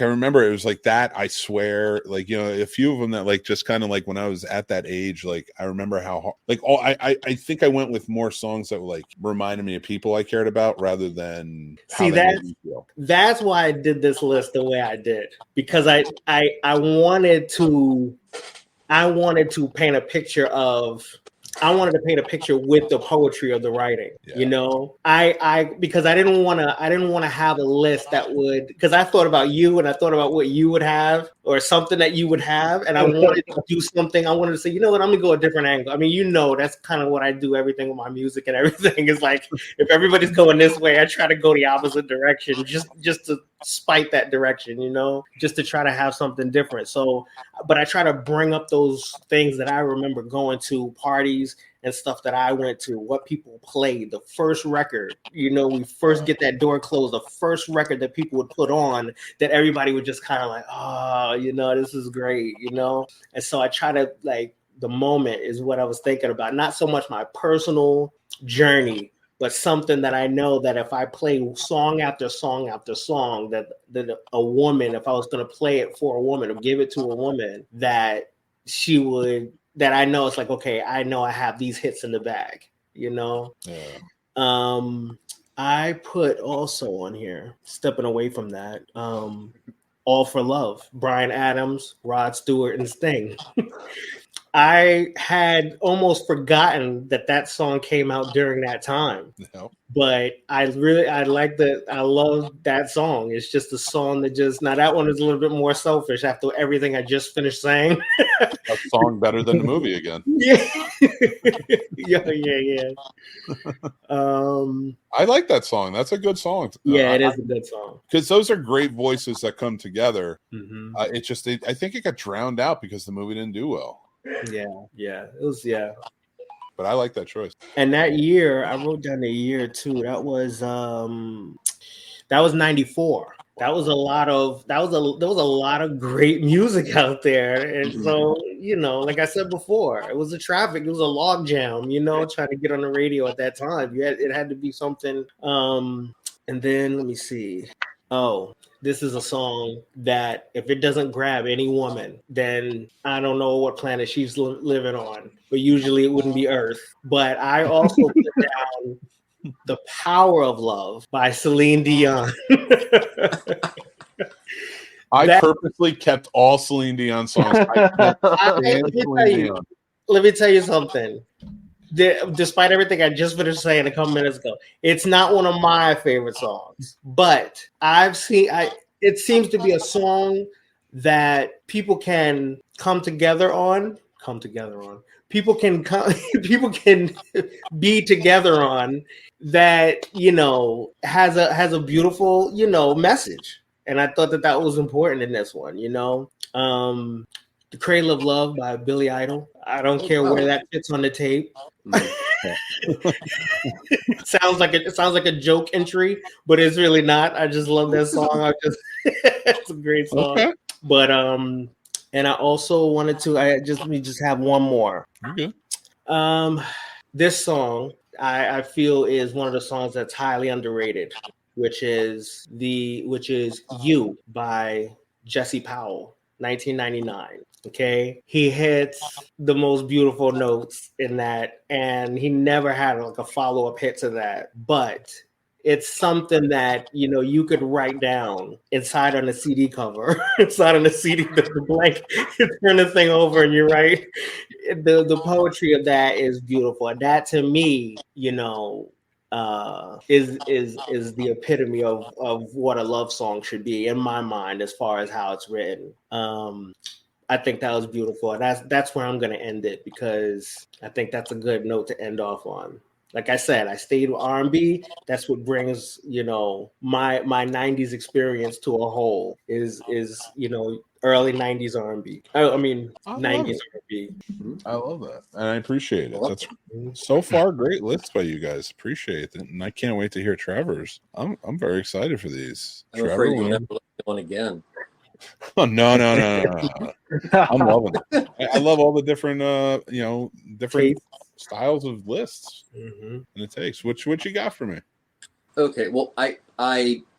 I remember it was like that. I swear, like, a few of them that like just kind of like when I was at that age, like I remember how like I think I went with more songs that like reminded me of people I cared about rather than that's why I did this list the way I did, because I wanted to paint a picture of. I wanted to paint a picture with the poetry of the writing, because I didn't want to have a list that would, because I thought about you and I thought about what you would have or something that you would have. And I wanted to do something. I wanted to say, you know what, I'm going to go a different angle. I mean, that's kind of what I do everything with my music and everything is like, if everybody's going this way, I try to go the opposite direction just to spite that direction, just to try to have something different. So, but I try to bring up those things that I remember going to parties and stuff that I went to, what people played, the first record, we first get that door closed, the first record that people would put on that everybody would just kind of like, oh, this is great, And so I try to like, the moment is what I was thinking about, not so much my personal journey, but something that I know that if I play song after song after song, that a woman, if I was going to play it for a woman or give it to a woman, that she would, that I know it's like, okay, I know I have these hits in the bag, Yeah. I put also on here, stepping away from that, All for Love, Bryan Adams, Rod Stewart, and Sting. I had almost forgotten that song came out during that time. No. But I like that. I love that song. It's just a song that now that one is a little bit more selfish after everything I just finished saying. A song better than the movie again. Yeah. Yeah. I like that song. That's a good song. Yeah, it is a good song. Because those are great voices that come together. Mm-hmm. I think it got drowned out because the movie didn't do well. Yeah. It was, But I like that choice. And that year, I wrote down the year too. That was 94. There was a lot of great music out there. And so, like I said before, it was a log jam, trying to get on the radio at that time. It had to be something. And then let me see. Oh, this is a song that if it doesn't grab any woman, then I don't know what planet she's living on. But usually it wouldn't be Earth. But I also put down The Power of Love by Celine Dion. I purposely kept all Celine Dion songs. Let me tell you something. Despite everything I just finished saying a couple minutes ago, it's not one of my favorite songs, but it seems to be a song that people can come together on. People can be together on that, has a beautiful, message. And I thought that was important in this one, The Cradle of Love by Billy Idol. I don't care where that fits on the tape. Sounds like a joke entry, but it's really not. I just love that song. It's a great song. Okay. But And I also wanted to. Let me just have one more. You good? This song I feel is one of the songs that's highly underrated, which is "You" by Jesse Powell, 1999. Okay, he hits the most beautiful notes in that, and he never had like a follow-up hit to that, but it's something that you could write down inside on a CD cover, inside on the CD, the blank. You turn the thing over and you write. The poetry of that is beautiful, and that to me, is the epitome of what a love song should be in my mind, as far as how it's written. I think that was beautiful, and that's where I'm going to end it, because I think that's a good note to end off on. Like I said, I stayed with R&B. That's what brings my 90s experience to a whole is early 90s R&B. I mean I love 90s it. R&B. I love that, and I appreciate it. Well, That's so far great lists by you guys. Appreciate it, and I can't wait to hear Trevor's. I'm very excited for these. I'm Trevor, afraid you'll never let me on again. oh no. I'm loving it. I love all the different different Taste. styles of lists Mm-hmm. and it takes. What you got for me? Okay, well, I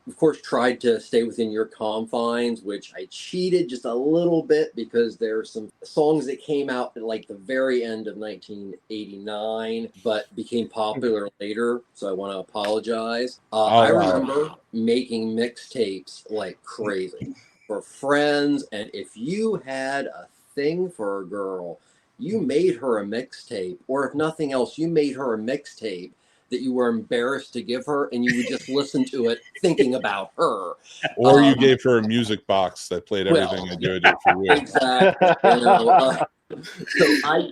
of course tried to stay within your confines, which I cheated just a little bit because there are some songs that came out at like the very end of 1989, but became popular later. So I want to apologize. I remember making mixtapes like crazy for friends, and if you had a thing for a girl, you made her a mixtape, or if nothing else, you made her a mixtape that you were embarrassed to give her, and you would just listen to it thinking about her. Or you gave her a music box that played everything I did for you. Exactly. So I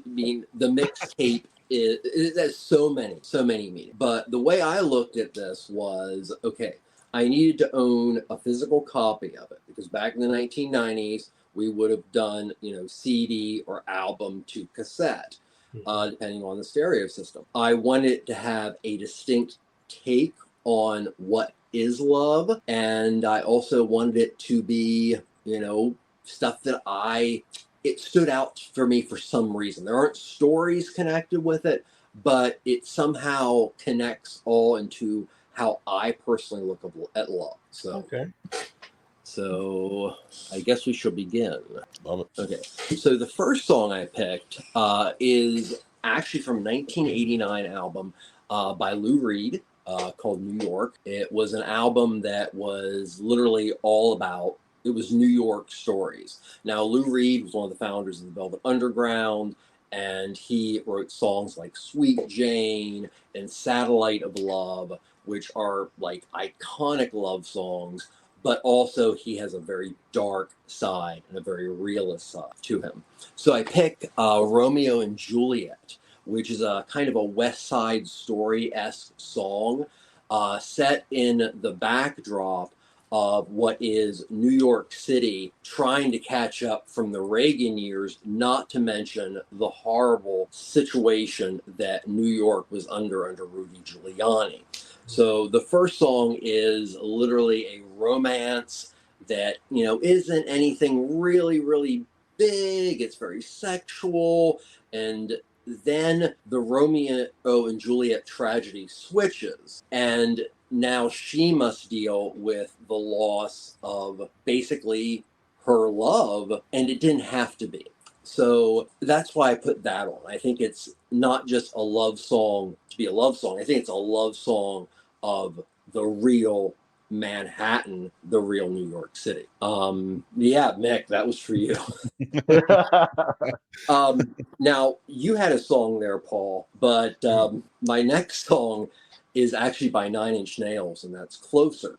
mean, the mixtape it has so many meanings. But the way I looked at this was, okay, I needed to own a physical copy of it, because back in the 1990s, we would have done, CD or album to cassette, depending on the stereo system. I wanted it to have a distinct take on what is love, and I also wanted it to be, stuff that it stood out for me for some reason. There aren't stories connected with it, but it somehow connects all into how I personally look at love. So, Okay. So I guess we should begin. Love it. Okay. So the first song I picked is actually from 1989 album by Lou Reed called New York. It was an album that was literally all about, it was New York stories. Now, Lou Reed was one of the founders of the Velvet Underground, and he wrote songs like Sweet Jane and Satellite of Love, which are like iconic love songs, but also he has a very dark side and a very realist side to him. So I picked Romeo and Juliet, which is a kind of a West Side Story-esque song set in the backdrop of what is New York City trying to catch up from the Reagan years, not to mention the horrible situation that New York was under Rudy Giuliani. So the first song is literally a romance that, isn't anything really, really big. It's very sexual. And then the Romeo and Juliet tragedy switches, and now she must deal with the loss of basically her love, and it didn't have to be. So that's why I put that on. I think it's not just a love song to be a love song. I think it's a love song of the real Manhattan, the real New York City. Yeah, Mick, that was for you. Now, you had a song there, Paul, but my next song is actually by 9 Inch Nails, and that's Closer.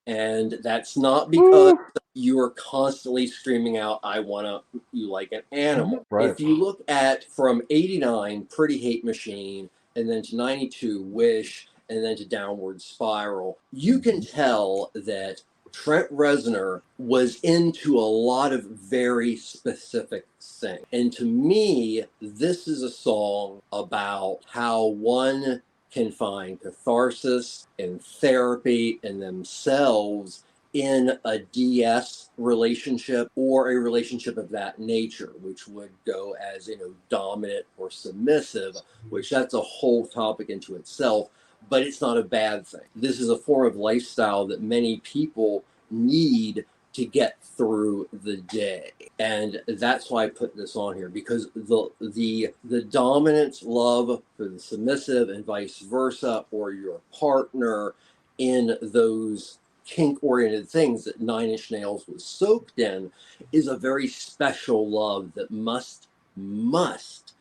And that's not because you are constantly screaming out, I want you like an animal. Right. If you look at from 89, Pretty Hate Machine, and then to 92, Wish, and then to Downward Spiral, you can tell that Trent Reznor was into a lot of very specific things. And to me, this is a song about how one can find catharsis and therapy in themselves in a DS relationship or a relationship of that nature, which would go as, dominant or submissive, which that's a whole topic into itself, but it's not a bad thing. This is a form of lifestyle that many people need to get through the day. And that's why I put this on here, because the dominant love for the submissive and vice versa, or your partner in those kink-oriented things that Nine Inch Nails was soaked in, is a very special love that must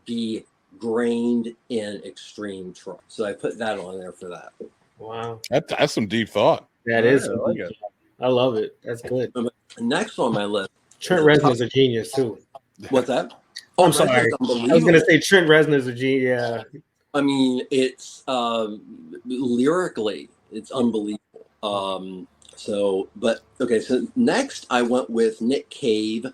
be grained in extreme trust. So I put that on there for that. Wow. That's some deep thought. That All is. right, I like it. I love it. That's good. Next on my list. Trent Reznor's a genius too. What's that? I'm sorry. I was gonna say Trent Reznor's a genius. Yeah. I mean, it's lyrically, it's unbelievable. So next I went with Nick Cave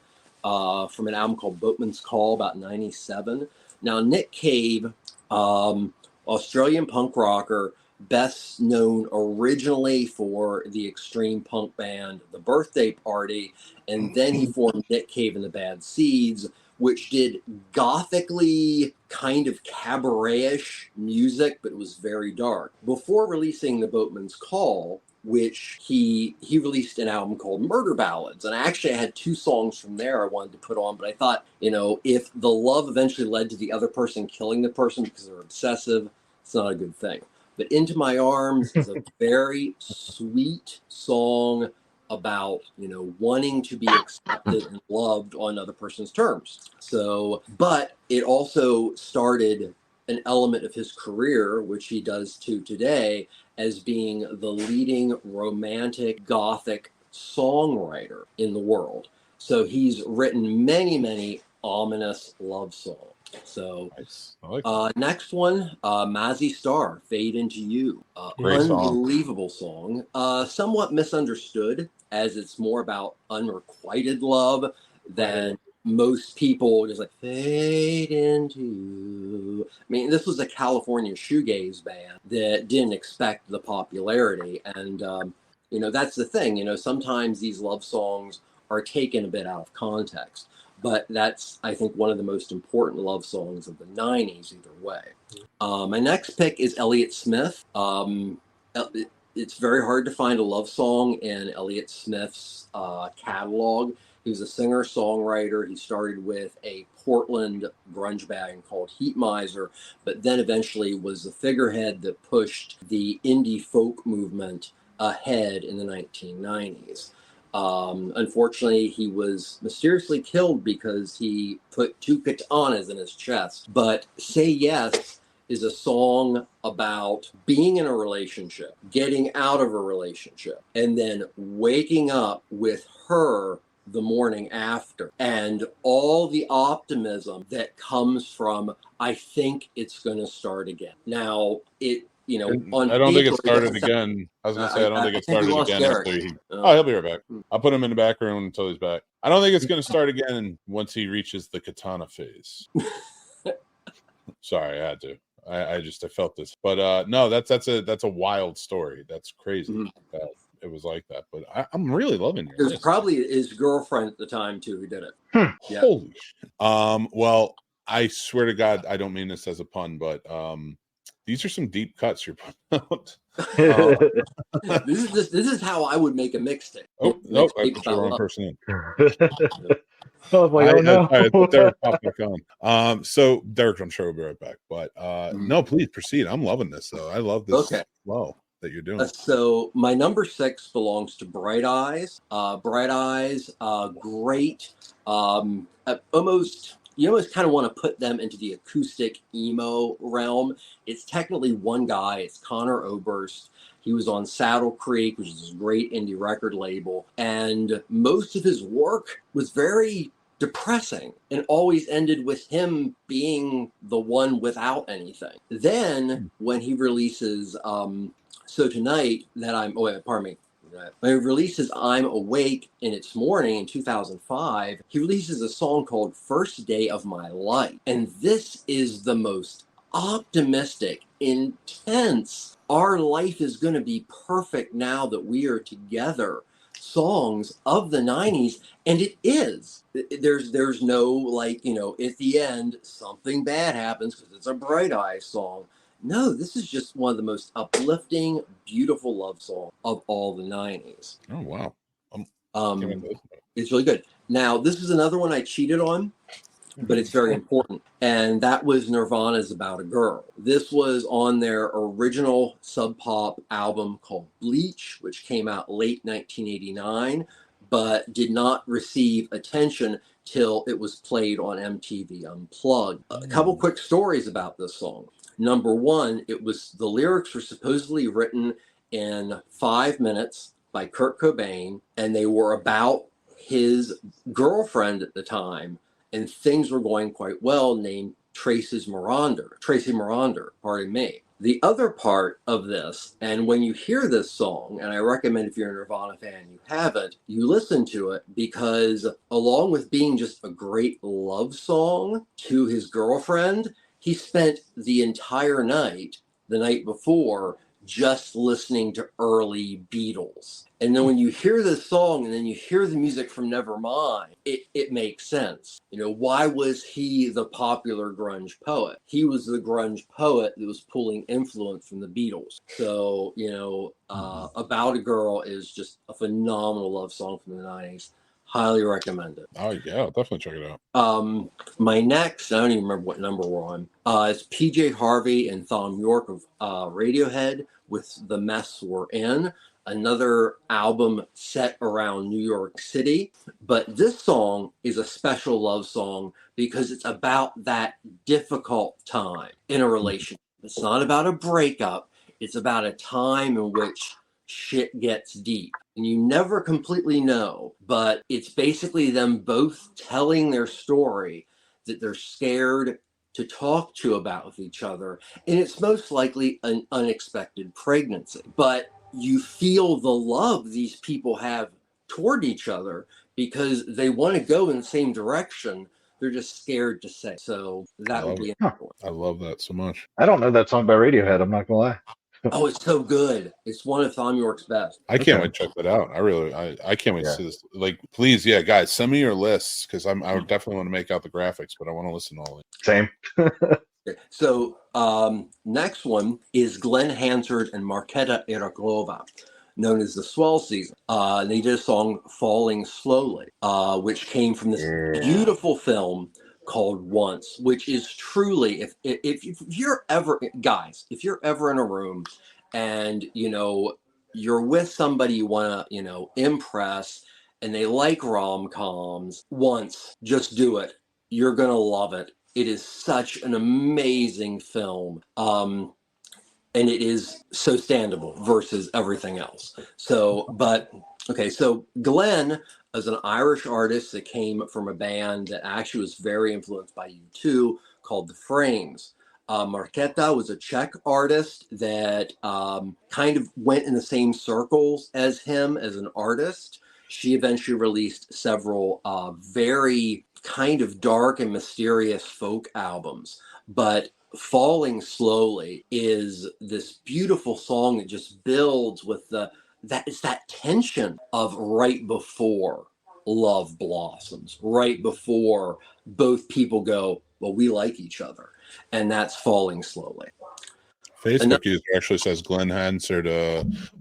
from an album called Boatman's Call, about 97. Now, Nick Cave, Australian punk rocker, best known originally for the extreme punk band The Birthday Party, and then he formed Nick Cave and the Bad Seeds, which did gothically kind of cabaret-ish music, but it was very dark. Before releasing The Boatman's Call, which he released an album called Murder Ballads. And I had 2 songs from there I wanted to put on, but I thought, if the love eventually led to the other person killing the person because they're obsessive, it's not a good thing. But Into My Arms is a very sweet song about, wanting to be accepted and loved on another person's terms. So, but it also started an element of his career, which he does to today, as being the leading romantic gothic songwriter in the world. So he's written many, many ominous love songs. So nice. I like next one, Mazzy Star, Fade Into You. Unbelievable song. Somewhat misunderstood, as it's more about unrequited love than most people just like fade into you. I mean, this was a California shoegaze band that didn't expect the popularity. And, that's the thing, sometimes these love songs are taken a bit out of context. But that's, I think, one of the most important love songs of the 90s, either way. My next pick is Elliott Smith. It's very hard to find a love song in Elliott Smith's catalog. He was a singer-songwriter. He started with a Portland grunge band called Heat Miser, but then eventually was the figurehead that pushed the indie folk movement ahead in the 1990s. Unfortunately, he was mysteriously killed because he put 2 katanas in his chest. But Say Yes is a song about being in a relationship, getting out of a relationship, and then waking up with her the morning after, and all the optimism that comes from, I think it's going to start again. Now, I don't think it started again. I was going to say, I don't think it started again. He'll be right back. I'll put him in the back room until he's back. I don't think it's going to start again once he reaches the katana phase. Sorry, I had to. I felt this. But no, that's a wild story. That's crazy that it was like that. But I'm really loving it. It was probably his girlfriend at the time, too, who did it. Yeah. Holy shit. Well, I swear to God, I don't mean this as a pun, but these are some deep cuts you're putting out. This is how I would make a mixtape. Oh, no, I put the wrong person in. Oh, no. I put Derek back on. So Derek, I'm sure will be right back. But no, please proceed. I'm loving this, though. I love this flow that you're doing. So my number 6 belongs to Bright Eyes. Bright Eyes, great. You almost kind of want to put them into the acoustic emo realm. It's technically one guy. It's Connor Oberst. He was on Saddle Creek, which is a great indie record label. And most of his work was very depressing and always ended with him being the one without anything. Then when he releases So Tonight That when he releases I'm Awake in Its Morning in 2005, he releases a song called First Day of My Life. And this is the most optimistic, intense, our life is going to be perfect now that we are together songs of the 90s, and it is. There's no, like, at the end something bad happens because it's a Bright Eyes song. No, this is just one of the most uplifting, beautiful love songs of all the 90s. Oh wow. It's really good. Now, this is another one I cheated on, but it's very important. And that was Nirvana's About a Girl. This was on their original Sub Pop album called Bleach, which came out late 1989, but did not receive attention till it was played on MTV Unplugged. A couple quick stories about this song. Number one, the lyrics were supposedly written in 5 minutes by Kurt Cobain, and they were about his girlfriend at the time, and things were going quite well, named Tracy Moronder, pardon me. The other part of this, and when you hear this song, and I recommend if you're a Nirvana fan, you haven't, you listen to it, because along with being just a great love song to his girlfriend, he spent the entire night, the night before, just listening to early Beatles. And then when you hear this song and then you hear the music from Nevermind, it makes sense. Why was he the popular grunge poet? He was the grunge poet that was pulling influence from the Beatles. So, About a Girl is just a phenomenal love song from the 90s. Highly recommend it. Oh yeah, I'll definitely check it out. My next, I don't even remember what number we're on. It's PJ Harvey and Thom Yorke of Radiohead with The Mess We're In. Another album set around New York City. But this song is a special love song because it's about that difficult time in a relationship. It's not about a breakup. It's about a time in which shit gets deep. And you never completely know, but it's basically them both telling their story that they're scared to talk to about with each other. And it's most likely an unexpected pregnancy. But you feel the love these people have toward each other because they want to go in the same direction. They're just scared to say. So that would be important. I love that so much. I don't know that song by Radiohead. I'm not gonna lie. Oh, it's so good. It's one of Thom Yorke's best. I can't wait to check that out. I can't wait to see this. Like, please, yeah, guys, send me your lists because I definitely want to make out the graphics, but I want to listen to all of it. Same. Okay. So next one is Glenn Hansard and Marketa Iraglova, known as the Swell Season. They did a song Falling Slowly, which came from this beautiful film called Once, which is truly, if you're ever, guys, if you're ever in a room and you're with somebody you want to impress and they like rom-coms, Once, just do it. You're gonna love it. It is such an amazing film, and it is so standable versus everything else. So Glenn is an Irish artist that came from a band that actually was very influenced by U2 called The Frames. Marketa was a Czech artist that kind of went in the same circles as him as an artist. She eventually released several very kind of dark and mysterious folk albums. But Falling Slowly is this beautiful song that just builds with that tension of right before love blossoms, right before both people go, well, we like each other. And that's Falling Slowly. Facebook user actually says Glenn Hansard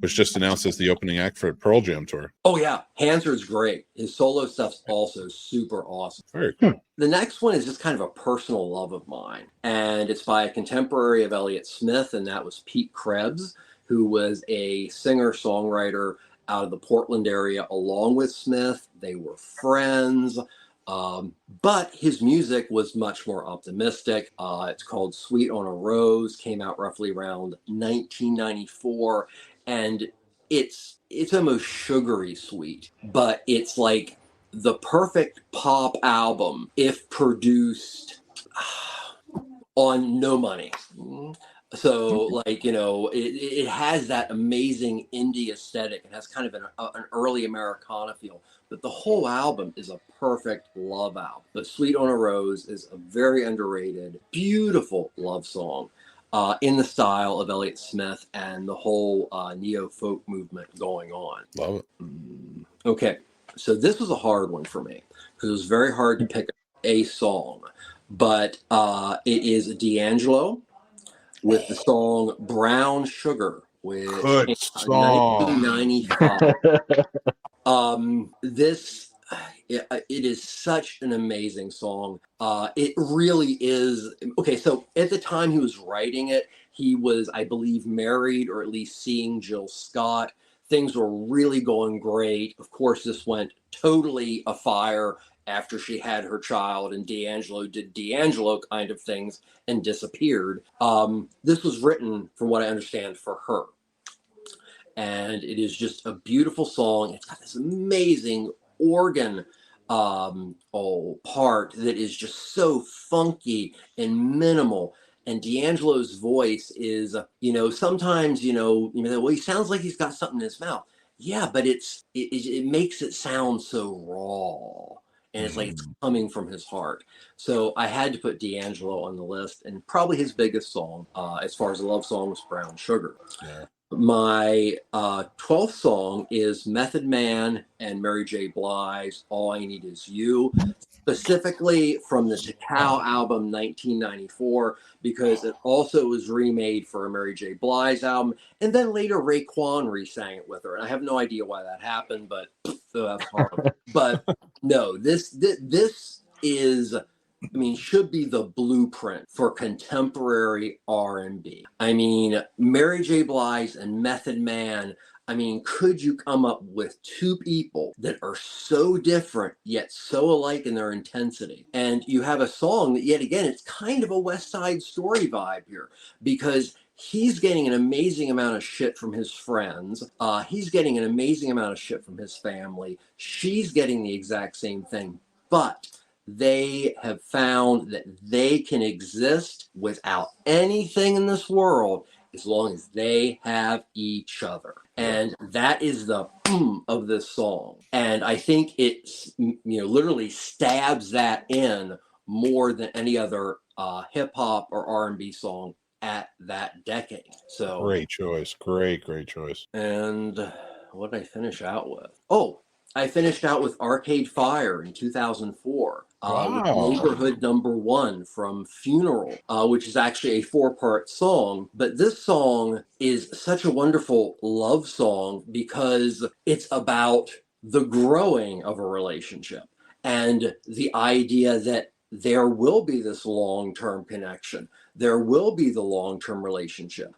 was just announced as the opening act for Pearl Jam tour. Oh, yeah. Hansard's great. His solo stuff's also super awesome. Very cool. The next one is just kind of a personal love of mine. And it's by a contemporary of Elliott Smith, and that was Pete Krebs, who was a singer-songwriter out of the Portland area along with Smith. They were friends. But his music was much more optimistic. It's called Sweet on a Rose, came out roughly around 1994, and it's almost sugary sweet, but it's like the perfect pop album if produced on no money. So, it has that amazing indie aesthetic. It has kind of an early Americana feel. But the whole album is a perfect love album. But Sweet on a Rose is a very underrated, beautiful love song in the style of Elliott Smith and the whole neo-folk movement going on. Love it. Okay, so this was a hard one for me because it was very hard to pick a song, but it is D'Angelo with the song Brown Sugar, which Good came out in song. 1995. This it is such an amazing song. It really is. Okay, so at the time he was writing it, he was, I believe, married or at least seeing Jill Scott. Things were really going great. Of course, this went totally afire after she had her child, and D'Angelo did D'Angelo kind of things and disappeared. This was written, from what I understand, for her. And it is just a beautiful song. It's got this amazing organ part that is just so funky and minimal. And D'Angelo's voice is, sometimes, well, he sounds like he's got something in his mouth. Yeah, but it makes it sound so raw. And it's like it's coming from his heart. So I had to put D'Angelo on the list, and probably his biggest song, as far as a love song, was Brown Sugar. Yeah. My 12th song is Method Man and Mary J. Blige's All I Need Is You, specifically from the Cacao album 1994, because it also was remade for a Mary J. Blige album, and then later Raekwon re-sang it with her. And I have no idea why that happened, but that's horrible. But no, this is, should be the blueprint for contemporary R&B. Mary J. Blige and Method Man, could you come up with two people that are so different yet so alike in their intensity? And you have a song that, yet again, it's kind of a West Side Story vibe here, because he's getting an amazing amount of shit from his friends. He's getting an amazing amount of shit from his family. She's getting the exact same thing, but they have found that they can exist without anything in this world as long as they have each other. And that is the of this song. And I think it's, literally stabs that in more than any other hip hop or R&B song at that decade. So Great choice. Great choice. And what did I finish out with? I finished out with Arcade Fire in 2004. With Neighborhood Number 1 from Funeral, which is actually a 4-part song. But this song is such a wonderful love song because it's about the growing of a relationship and the idea that there will be this long-term connection. There will be the long-term relationship.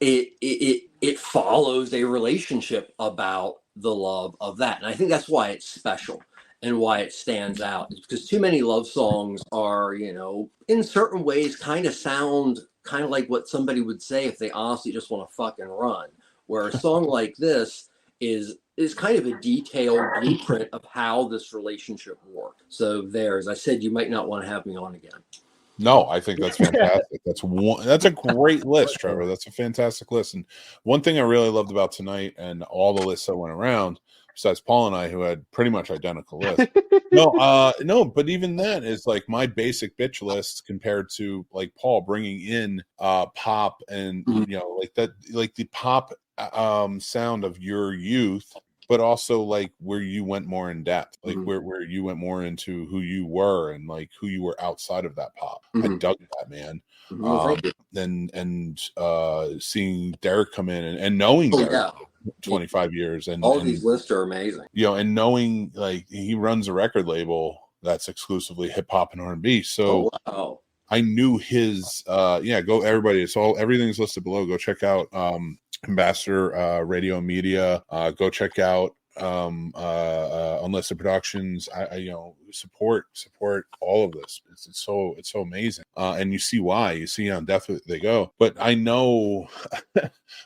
It follows a relationship about the love of that. And I think that's why it's special and why it stands out. It's because too many love songs are, in certain ways kind of sound kind of like what somebody would say if they honestly just want to fucking run. Where a song like this is kind of a detailed blueprint of how this relationship worked. So as I said, you might not want to have me on again. No, I think that's fantastic. That's a great list, Trevor. That's a fantastic list. And one thing I really loved about tonight and all the lists that went around, besides Paul and I, who had pretty much identical lists. No, but even that is like my basic bitch list compared to like Paul bringing in pop and like the pop sound of your youth, but also like where you went more in depth, like where you went more into who you were and like who you were outside of that pop. I dug that, man. And seeing Derek come in and knowing Derek 25 years and all these lists are amazing, and knowing like he runs a record label that's exclusively hip hop and R&B. So I knew his go everybody. It's everything's listed below. Go check out Ambassador Radio and Media. Go check out Unlisted Productions. I support all of this. It's so amazing. And you see why. You see how in depth they go. But I know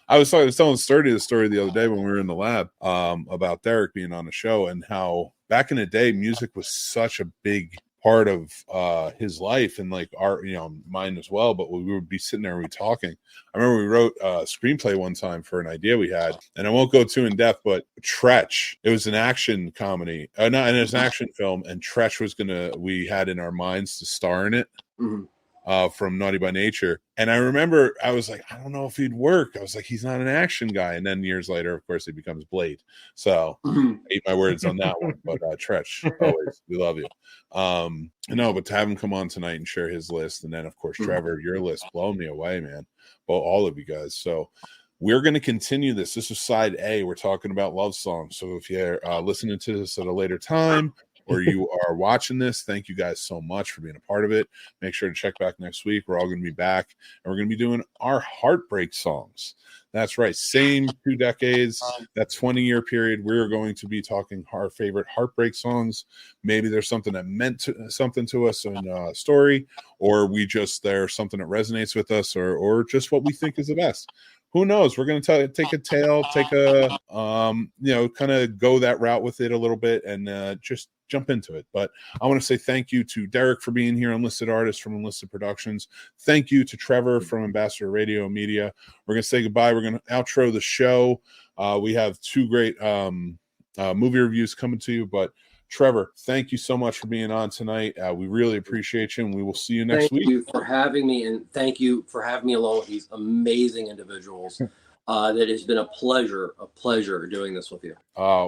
I was telling Sturdy the story the other day when we were in the lab about Derek being on the show and how back in the day music was such a big part of his life and like our mine as well, but we would be sitting there and we talking. I remember we wrote a screenplay one time for an idea we had, and I won't go too in depth, but Tretch, it was an action comedy and it was an action film, and Tretch we had in our minds to star in it. from Naughty by Nature. And I remember I was like, I don't know if he'd work. I was like, he's not an action guy. And then years later, of course, he becomes Blade. So I ate my words on that one. But Tretch, always, we love you. No, but to have him come on tonight and share his list, and then of course Trevor, your list, blow me away, man. Well, all of you guys. So we're going to continue this. This is side A. We're talking about love songs. So if you're listening to this at a later time, or you are watching this, thank you guys so much for being a part of it. Make sure to check back next week. We're all going to be back, and we're going to be doing our Heartbreak songs. That's right. Same 2 decades, that 20-year period. We're going to be talking our favorite Heartbreak songs. Maybe there's something that meant something to us in a story, or there's something that resonates with us, or just what we think is the best. Who knows? We're going to take a tale, kind of go that route with it a little bit, and just jump into it. But I want to say thank you to Derek for being here, Unlisted Artist from Unlisted Productions. Thank you to Trevor from Ambassador Radio Media. We're going to say goodbye. We're going to outro the show. We have 2 great movie reviews coming to you, but Trevor, thank you so much for being on tonight. We really appreciate you, and we will see you next week. Thank you for having me, and thank you for having me along with these amazing individuals. That has been a pleasure doing this with you.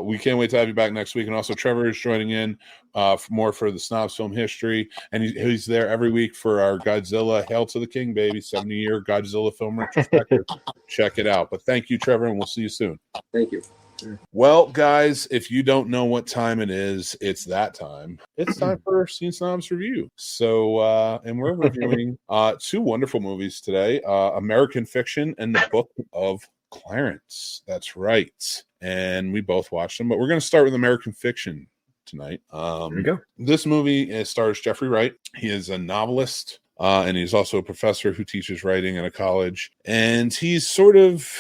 We can't wait to have you back next week. And also Trevor is joining in for the Snobs film history, and he's there every week for our Godzilla Hail to the King, baby, 70-year Godzilla film retrospective. Check it out. But thank you, Trevor, and we'll see you soon. Thank you. Well, guys, if you don't know what time it is, it's that time. It's time for Scene Snobs review. So, and we're reviewing 2 wonderful movies today, American Fiction and the Book of Clarence. That's right. And we both watched them, but we're going to start with American Fiction tonight. There we go. This movie stars Jeffrey Wright. He is a novelist. And he's also a professor who teaches writing at a college. And he's sort of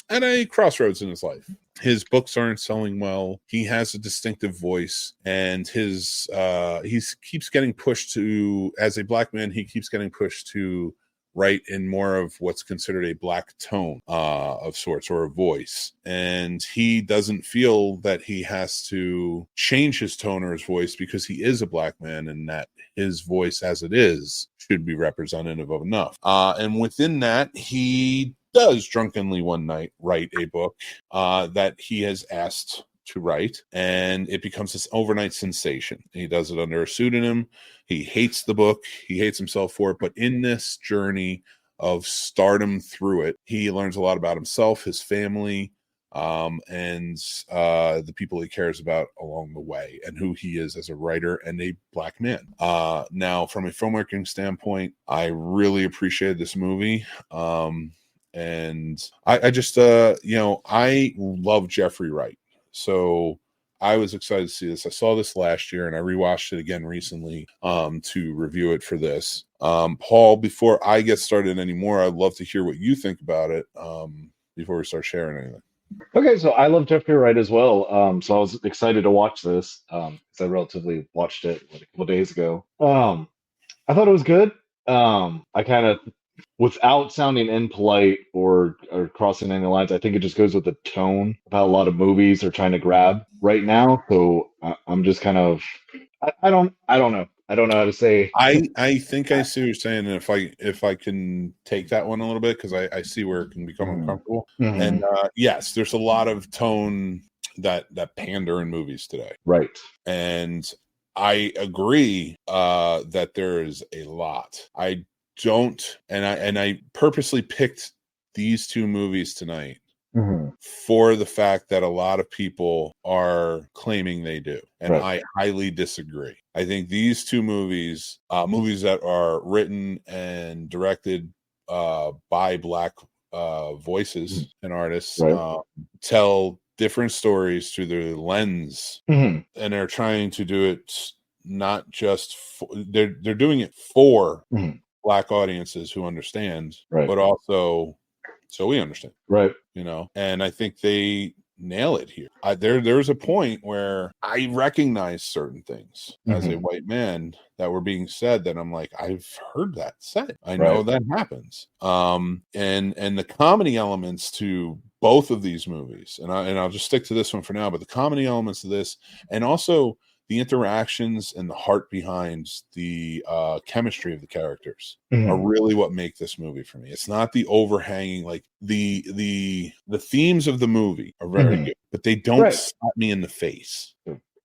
at a crossroads in his life. His books aren't selling well. He has a distinctive voice, and he keeps getting pushed to, as a black man, he keeps getting pushed to write in more of what's considered a black tone of sorts, or a voice. And he doesn't feel that he has to change his tone or his voice because he is a black man, and that his voice as it is should be representative of enough. And within that, he does drunkenly one night write a book that he has asked to write, and it becomes this overnight sensation. He does it under a pseudonym. He hates the book. He hates himself for it. But in this journey of stardom through it, he learns a lot about himself, his family, and the people he cares about along the way, and who he is as a writer and a black man. Now, from a filmmaking standpoint, I really appreciated this movie. And I just, I love Jeffrey Wright. So I was excited to see this. I saw this last year, and I rewatched it again recently to review it for this. Paul, before I get started anymore, I'd love to hear what you think about it before we start sharing anything. Okay, so I love Jeffrey Wright as well. So I was excited to watch this because I relatively watched it a couple days ago. I thought it was good. I kind of, without sounding impolite or crossing any lines, I think it just goes with the tone of how a lot of movies are trying to grab right now. So I'm just kind of, I don't know. I don't know how to say. I think I see what you're saying, and if I can take that one a little bit, because I see where it can become uncomfortable. Mm-hmm. And yes, there's a lot of tone that pander in movies today, right? And I agree that there is a lot. I don't, and I purposely picked these 2 movies tonight for the fact that a lot of people are claiming they do, and I highly disagree. I think these 2 movies, movies that are written and directed by black voices and artists, tell different stories through the lens, and they're trying to do it not just they're doing it for black audiences who understand, but also so we understand, and I think they nail it here. There's a point where I recognize certain things as a white man that were being said that I'm like, I've heard that said. I know that happens. And the comedy elements to both of these movies, and I'll just stick to this one for now, but the comedy elements of this, and also the interactions and the heart behind the chemistry of the characters Mhm. are really what make this movie for me. It's not the overhanging, like the themes of the movie are very Mhm. good, but they don't Right. slap me in the face.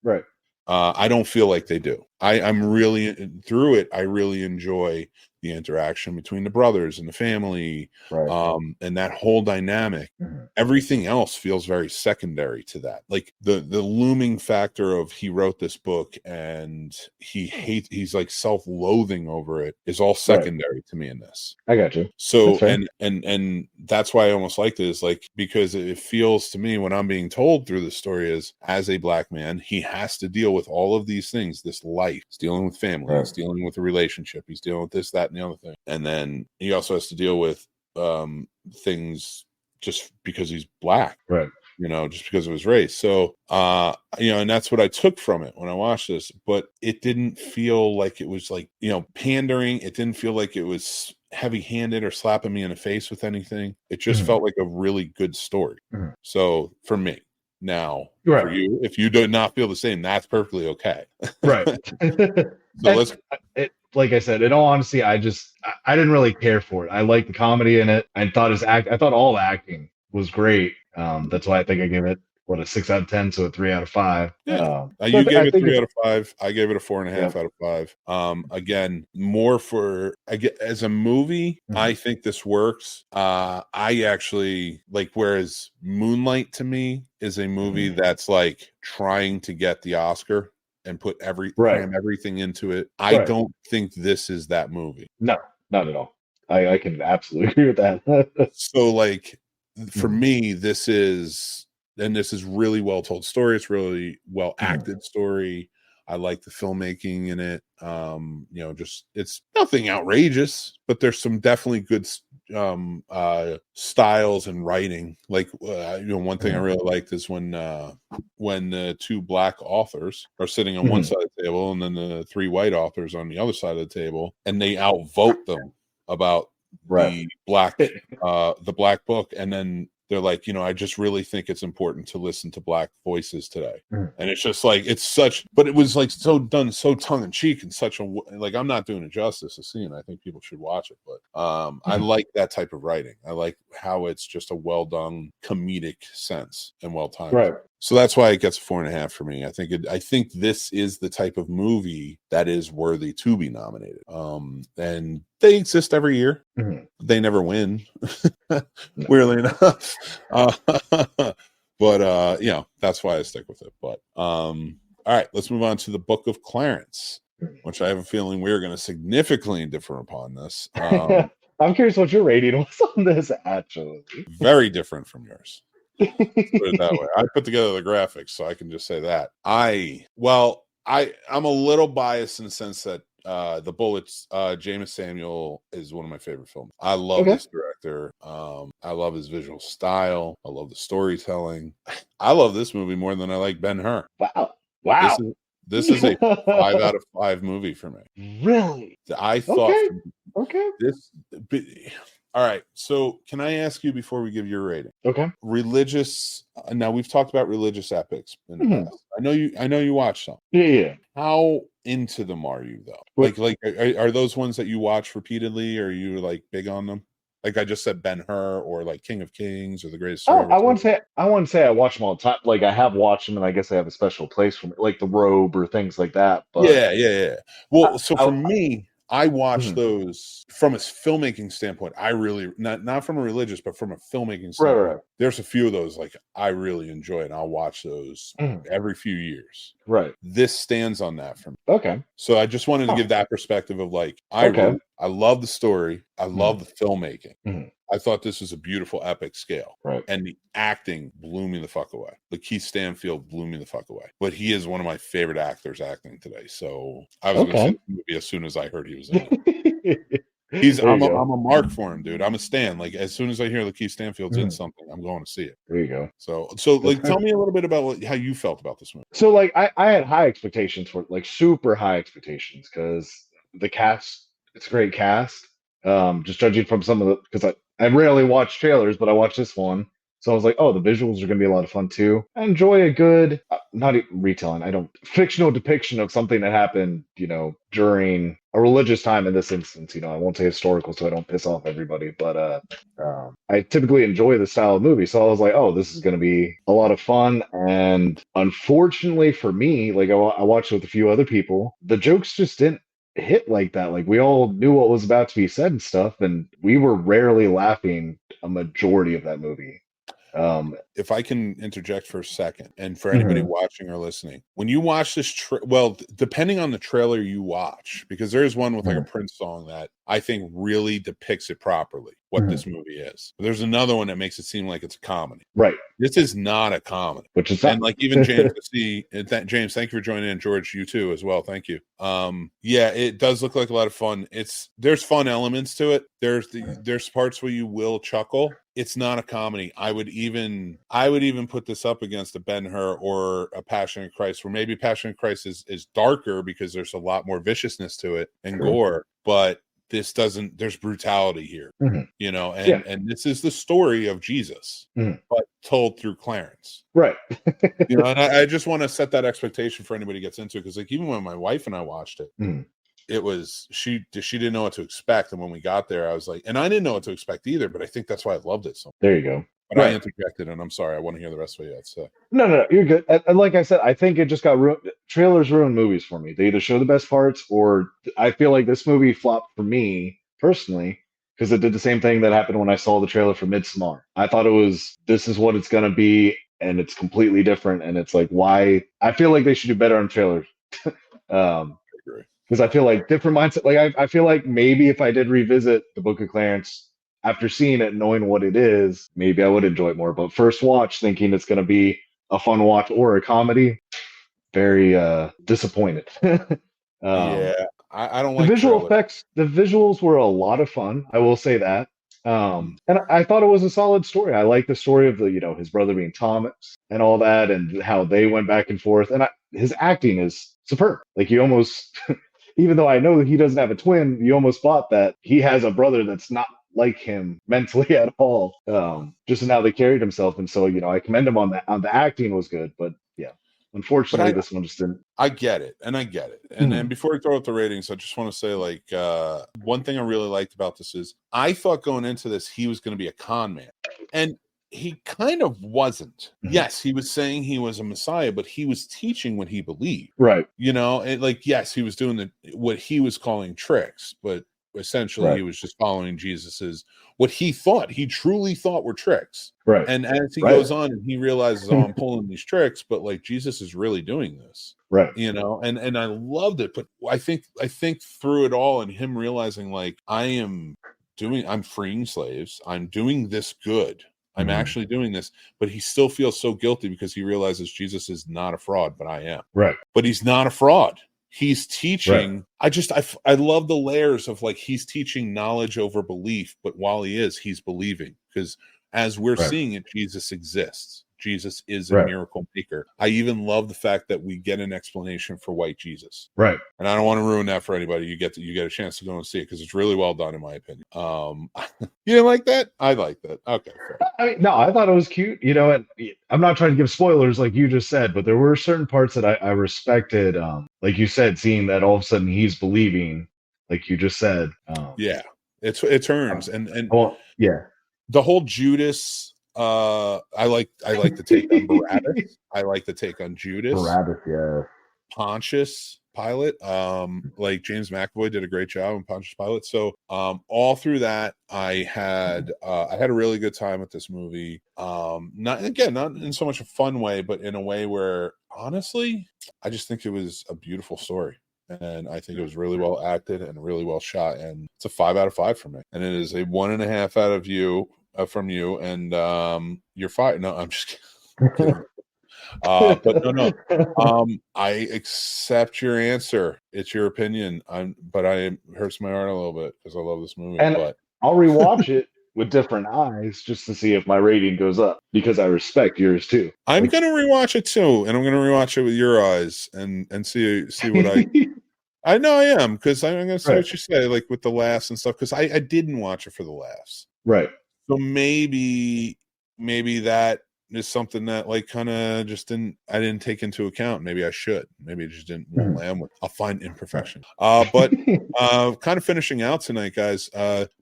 Right. I don't feel like they do. I'm really through it. I really enjoy the interaction between the brothers and the family, Right. and that whole dynamic. Mhm. Everything else feels very secondary to that. Like the looming factor of he wrote this book and he's like self-loathing over it is all secondary to me in this. I got you. So That's fair. and that's why I almost like this, like, because it feels to me when I'm being told through the story is, as a black man, he has to deal with all of these things, this life. He's dealing with family, Right. he's dealing with a relationship, he's dealing with this, that, and the other thing. And then he also has to deal with things just because he's black. Right. Just because of his race. So, and that's what I took from it when I watched this, but it didn't feel like it was like, pandering. It didn't feel like it was heavy handed or slapping me in the face with anything. It just Mhm. felt like a really good story. Mhm. So for me, now Right. for you, if you do not feel the same, that's perfectly okay. Right. So let's, Like I said, in all honesty, I didn't really care for it. I liked the comedy in it. I thought all the acting was great. That's why I think I gave it a 6 out of 10, so a 3 out of 5. yeah. So You gave I it think 3 out of 5. I gave it a 4.5 Yep. out of 5. Again, more for as a movie, Mhm. I think this works. I actually like, whereas Moonlight to me is a movie that's like trying to get the Oscar and put cram everything into it. I don't think this is that movie. No, not at all. I can absolutely agree with that. So like for Mhm. me, this is really well told story. It's really well acted story. I like the filmmaking in it. Just it's nothing outrageous, but there's some definitely good styles and writing. Like one thing I really liked is when the two black authors are sitting on one side of the table and then the three white authors on the other side of the table, and they outvote them about the black book, and then they're like, I just really think it's important to listen to black voices today. And it's just like, but it was like so done so tongue in cheek and such a, like, I'm not doing it justice to Scene. I think people should watch it, but I like that type of writing. I like how it's just a well done comedic sense and well timed. Right. So that's why it gets a 4.5 for me. I think this is the type of movie that is worthy to be nominated. And they exist every year. They never win, weirdly enough. But that's why I stick with it. But all right, let's move on to the Book of Clarence, which I have a feeling we're going to significantly differ upon this. I'm curious what your rating was on this, actually. Very different from yours. Let's put it that way. I put together the graphics, so I can just say that. I'm a little biased in the sense that The Bullets, James Samuel is one of my favorite films. I love this director. I love his visual style. I love the storytelling. I love this movie more than I like Ben-Hur. Wow. This is a 5 out of 5 movie for me. Really? I thought Okay. this. All right. So can I ask you before we give your rating? Okay. Religious. Now we've talked about religious epics in the past. I know you watch some. Yeah. How into them are you though? Like are those ones that you watch repeatedly? Or are you like big on them? Like I just said, Ben-Hur or like King of Kings or The Greatest Story Ever I wouldn't say I watch them all the time. Like I have watched them, and I guess I have a special place for me, like The Robe or things like that. But yeah. Well, for me, I watch those from a filmmaking standpoint. I really not from a religious, but from a filmmaking standpoint. Right. There's a few of those like I really enjoy, and I'll watch those every few years. Right. This stands on that for me. Okay. So I just wanted to give that perspective of like I love the story. I love the filmmaking. I thought this was a beautiful epic scale. Right. And the acting blew me the fuck away. Lakeith Stanfield blew me the fuck away. But he is one of my favorite actors acting today. So I was going to see the movie as soon as I heard he was in it. I'm a mark for him, dude. I'm a stan. Like as soon as I hear Lakeith Stanfield's in something, I'm going to see it. There you go. So like tell me a little bit about how you felt about this movie. So like I had high expectations for it, like super high expectations, because the cast, it's a great cast. Just judging from some of the, because I rarely watch trailers, but I watched this one. So I was like, oh, the visuals are going to be a lot of fun too. I enjoy a good, not even retelling, fictional depiction of something that happened, during a religious time in this instance. I won't say historical so I don't piss off everybody, but I typically enjoy the style of movie. So I was like, oh, this is going to be a lot of fun. And unfortunately for me, like I watched it with a few other people, the jokes just didn't hit like that. Like we all knew what was about to be said and stuff, and we were rarely laughing a majority of that movie. If I can interject for a second, and for anybody watching or listening, when you watch this, depending on the trailer you watch, because there's one with like a Prince song that I think really depicts it properly, what this movie is. But there's another one that makes it seem like it's a comedy. Right. This is not a comedy. Which is not. And like even James, James, thank you for joining in. George, you too as well. Thank you. Yeah, it does look like a lot of fun. There's fun elements to it. There's parts where you will chuckle. It's not a comedy. I would even put this up against a Ben-Hur or a Passion of Christ, where maybe Passion of Christ is darker because there's a lot more viciousness to it and gore, but this doesn't, there's brutality here, and this is the story of Jesus, but told through Clarence. Right. And I just want to set that expectation for anybody who gets into it. Cause like, even when my wife and I watched it, it was, she didn't know what to expect. And when we got there, I was like, and I didn't know what to expect either, but I think that's why I loved it so much. There you go. But I interjected, and I'm sorry. I want to hear the rest of what you had to say. No, you're good. And like I said, I think it just got ruined. Trailers ruin movies for me. They either show the best parts, or I feel like this movie flopped for me personally because it did the same thing that happened when I saw the trailer for Midsommar. I thought this is what it's going to be, and it's completely different. And it's like, why? I feel like they should do better on trailers. Because I feel like different mindset. Like I feel like maybe if I did revisit the Book of Clarence after seeing it, knowing what it is, maybe I would enjoy it more. But first watch, thinking it's going to be a fun watch or a comedy, very disappointed. Yeah, I don't like the visual trailers. effects. The visuals were a lot of fun. I will say that. And I thought it was a solid story. I like the story of his brother being Thomas and all that, and how they went back and forth. And his acting is superb. Like you almost, even though I know that he doesn't have a twin, you almost thought that he has a brother that's not like him mentally at all, just in how they carried himself. And so I commend him on that. On the acting was good, but yeah, unfortunately this one just didn't. I get it. And then before we throw out the ratings, I just want to say, like, one thing I really liked about this is I thought going into this he was going to be a con man, and he kind of wasn't. Yes, he was saying he was a messiah, but he was teaching what he believed, right? Yes, he was doing what he was calling tricks, but essentially he was just following Jesus's what he truly thought were tricks, right? And as he goes on and he realizes, I'm pulling these tricks, but like Jesus is really doing this, right? And I loved it. But I think through it all, and him realizing, like, I'm freeing slaves, I'm doing this good, I'm actually doing this, but he still feels so guilty because he realizes Jesus is not a fraud, but I am, right? But he's not a fraud. He's teaching. Right. I love the layers of, like, he's teaching knowledge over belief, but while he's believing, because as we're seeing it, Jesus exists. Jesus is a miracle maker. I even love the fact that we get an explanation for white Jesus. Right. And I don't want to ruin that for anybody. You get a chance to go and see it because it's really well done, in my opinion. You didn't like that? I like that. Okay. Fair. No, I thought it was cute. And I'm not trying to give spoilers like you just said, but there were certain parts that I respected. Like you said, seeing that all of a sudden he's believing, like you just said. Yeah, it turns and the whole Judas. I like the take on Barabbas. I like the take on Judas. Barabbas, yeah. Pontius Pilate. Like James McAvoy did a great job in Pontius Pilate. So all through that, I had a really good time with this movie. Not in so much a fun way, but in a way where, honestly, I just think it was a beautiful story. And I think it was really well acted and really well shot. And it's a 5 out of 5 for me. And it is a 1.5 out of you. From you, and you're fired. No, I'm just kidding. But no. I accept your answer. It's your opinion. But it hurts my heart a little bit because I love this movie. And I'll rewatch it with different eyes just to see if my rating goes up, because I respect yours too. I'm gonna rewatch it too, and I'm gonna rewatch it with your eyes and see what I know I am, because I'm gonna say what you say, like with the laughs and stuff, because I didn't watch it for the laughs. Right. So maybe maybe that is something that like kind of just I didn't take into account. Maybe I should. Maybe it just won't land with. I'll find imperfection. But kind of finishing out tonight, guys.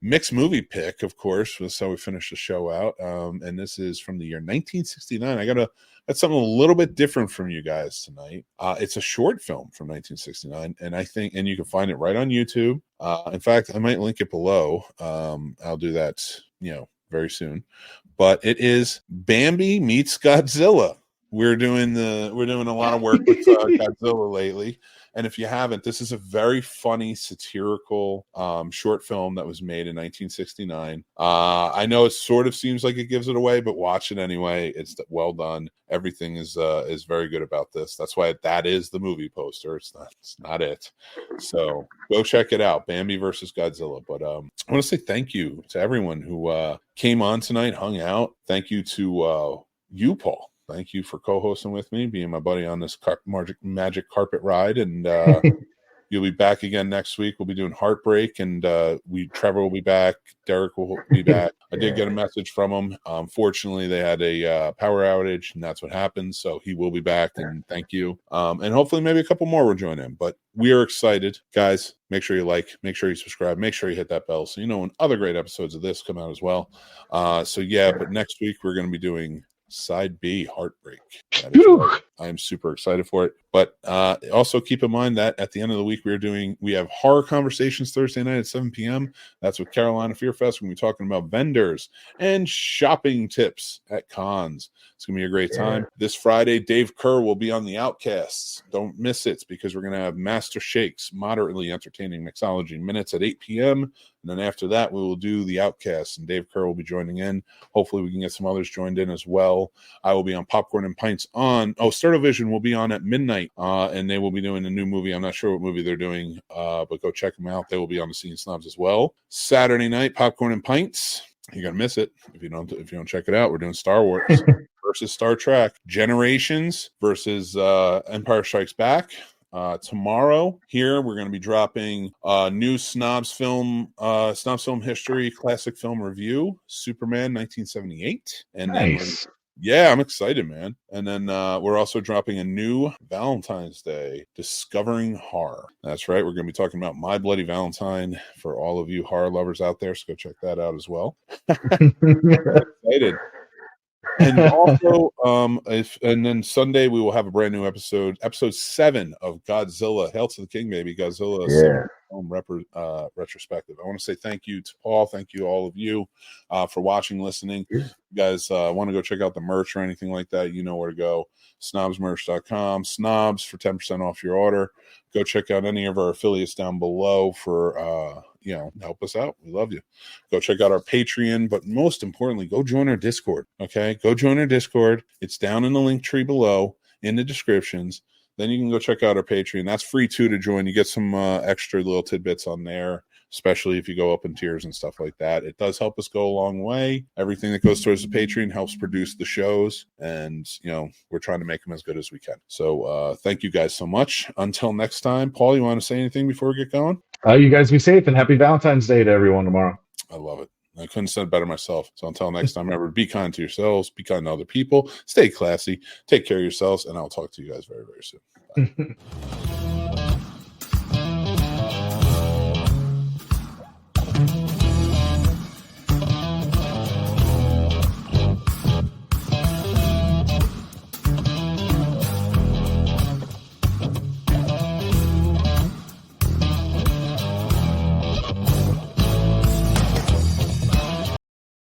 Mick's movie pick, of course, was how we finished the show out. And this is from the year 1969. That's something a little bit different from you guys tonight. It's a short film from 1969, and you can find it right on YouTube. In fact, I might link it below. I'll do that, very soon. But it is Bambi meets Godzilla. We're doing a lot of work with Godzilla lately. And if you haven't, this is a very funny satirical short film that was made in 1969. I know it sort of seems like it gives it away, but watch it anyway. It's well done. Everything is very good about this. That's why that is the movie poster. It's not it. So go check it out. Bambi versus Godzilla. But I want to say thank you to everyone who came on tonight, hung out. Thank you to you, Paul. Thank you for co-hosting with me, being my buddy on this magic carpet ride. And you'll be back again next week. We'll be doing Heartbreak, and Trevor will be back. Derek will be back. I did get a message from him. Fortunately, they had a power outage, and that's what happened. So he will be back, and thank you. And hopefully maybe a couple more will join in. But we are excited. Guys, make sure you like, make sure you subscribe, make sure you hit that bell so you know when other great episodes of this come out as well. But next week we're going to be doing Side B, Heartbreak. Right. I'm super excited for it. But also keep in mind that at the end of the week, we have horror conversations Thursday night at 7 p.m. That's with Carolina Fear Fest. We're going to be talking about vendors and shopping tips at cons. It's going to be a great time. This Friday, Dave Kerr will be on The Outcasts. Don't miss it, because we're going to have Master Shakes, moderately entertaining mixology minutes at 8 p.m. And then after that, we will do The Outcasts, and Dave Kerr will be joining in. Hopefully we can get some others joined in as well. I will be on Popcorn and Pints Sternovision will be on at midnight, and they will be doing a new movie. I'm not sure what movie they're doing, but go check them out. They will be on the Scene Snobs as well. Saturday night, Popcorn and Pints. You're gonna miss it if you don't check it out. We're doing Star Wars versus Star Trek, Generations versus Empire Strikes Back. Tomorrow here we're going to be dropping new Snobs film history classic film review, Superman 1978, and nice. Yeah, I'm excited, man. And then we're also dropping a new Valentine's Day, Discovering Horror. That's right. We're going to be talking about My Bloody Valentine for all of you horror lovers out there. So go check that out as well. Excited. And also, and then Sunday we will have a brand new episode 7 of Godzilla, Hail to the King, baby. Godzilla film retrospective. I want to say thank you to Paul. Thank you all of you for watching, listening. You guys want to go check out the merch or anything like that, you know where to go. snobsmerch.com, snobs for 10% off your order. Go check out any of our affiliates down below for help us out. We love you. Go check out our Patreon, but most importantly, go join our Discord. Okay, go join our Discord. It's down in the link tree below in the descriptions. Then you can go check out our Patreon. That's free too to join. You get some extra little tidbits on there, especially if you go up in tiers and stuff like that. It does help us go a long way. Everything that goes towards the Patreon helps produce the shows, and we're trying to make them as good as we can. So thank you guys so much. Until next time, Paul, you want to say anything before we get going? You guys be safe, and happy Valentine's Day to everyone tomorrow. I love it. I couldn't have said it better myself. So until next time, remember, be kind to yourselves, be kind to other people, stay classy, take care of yourselves, and I'll talk to you guys very, very soon. Bye.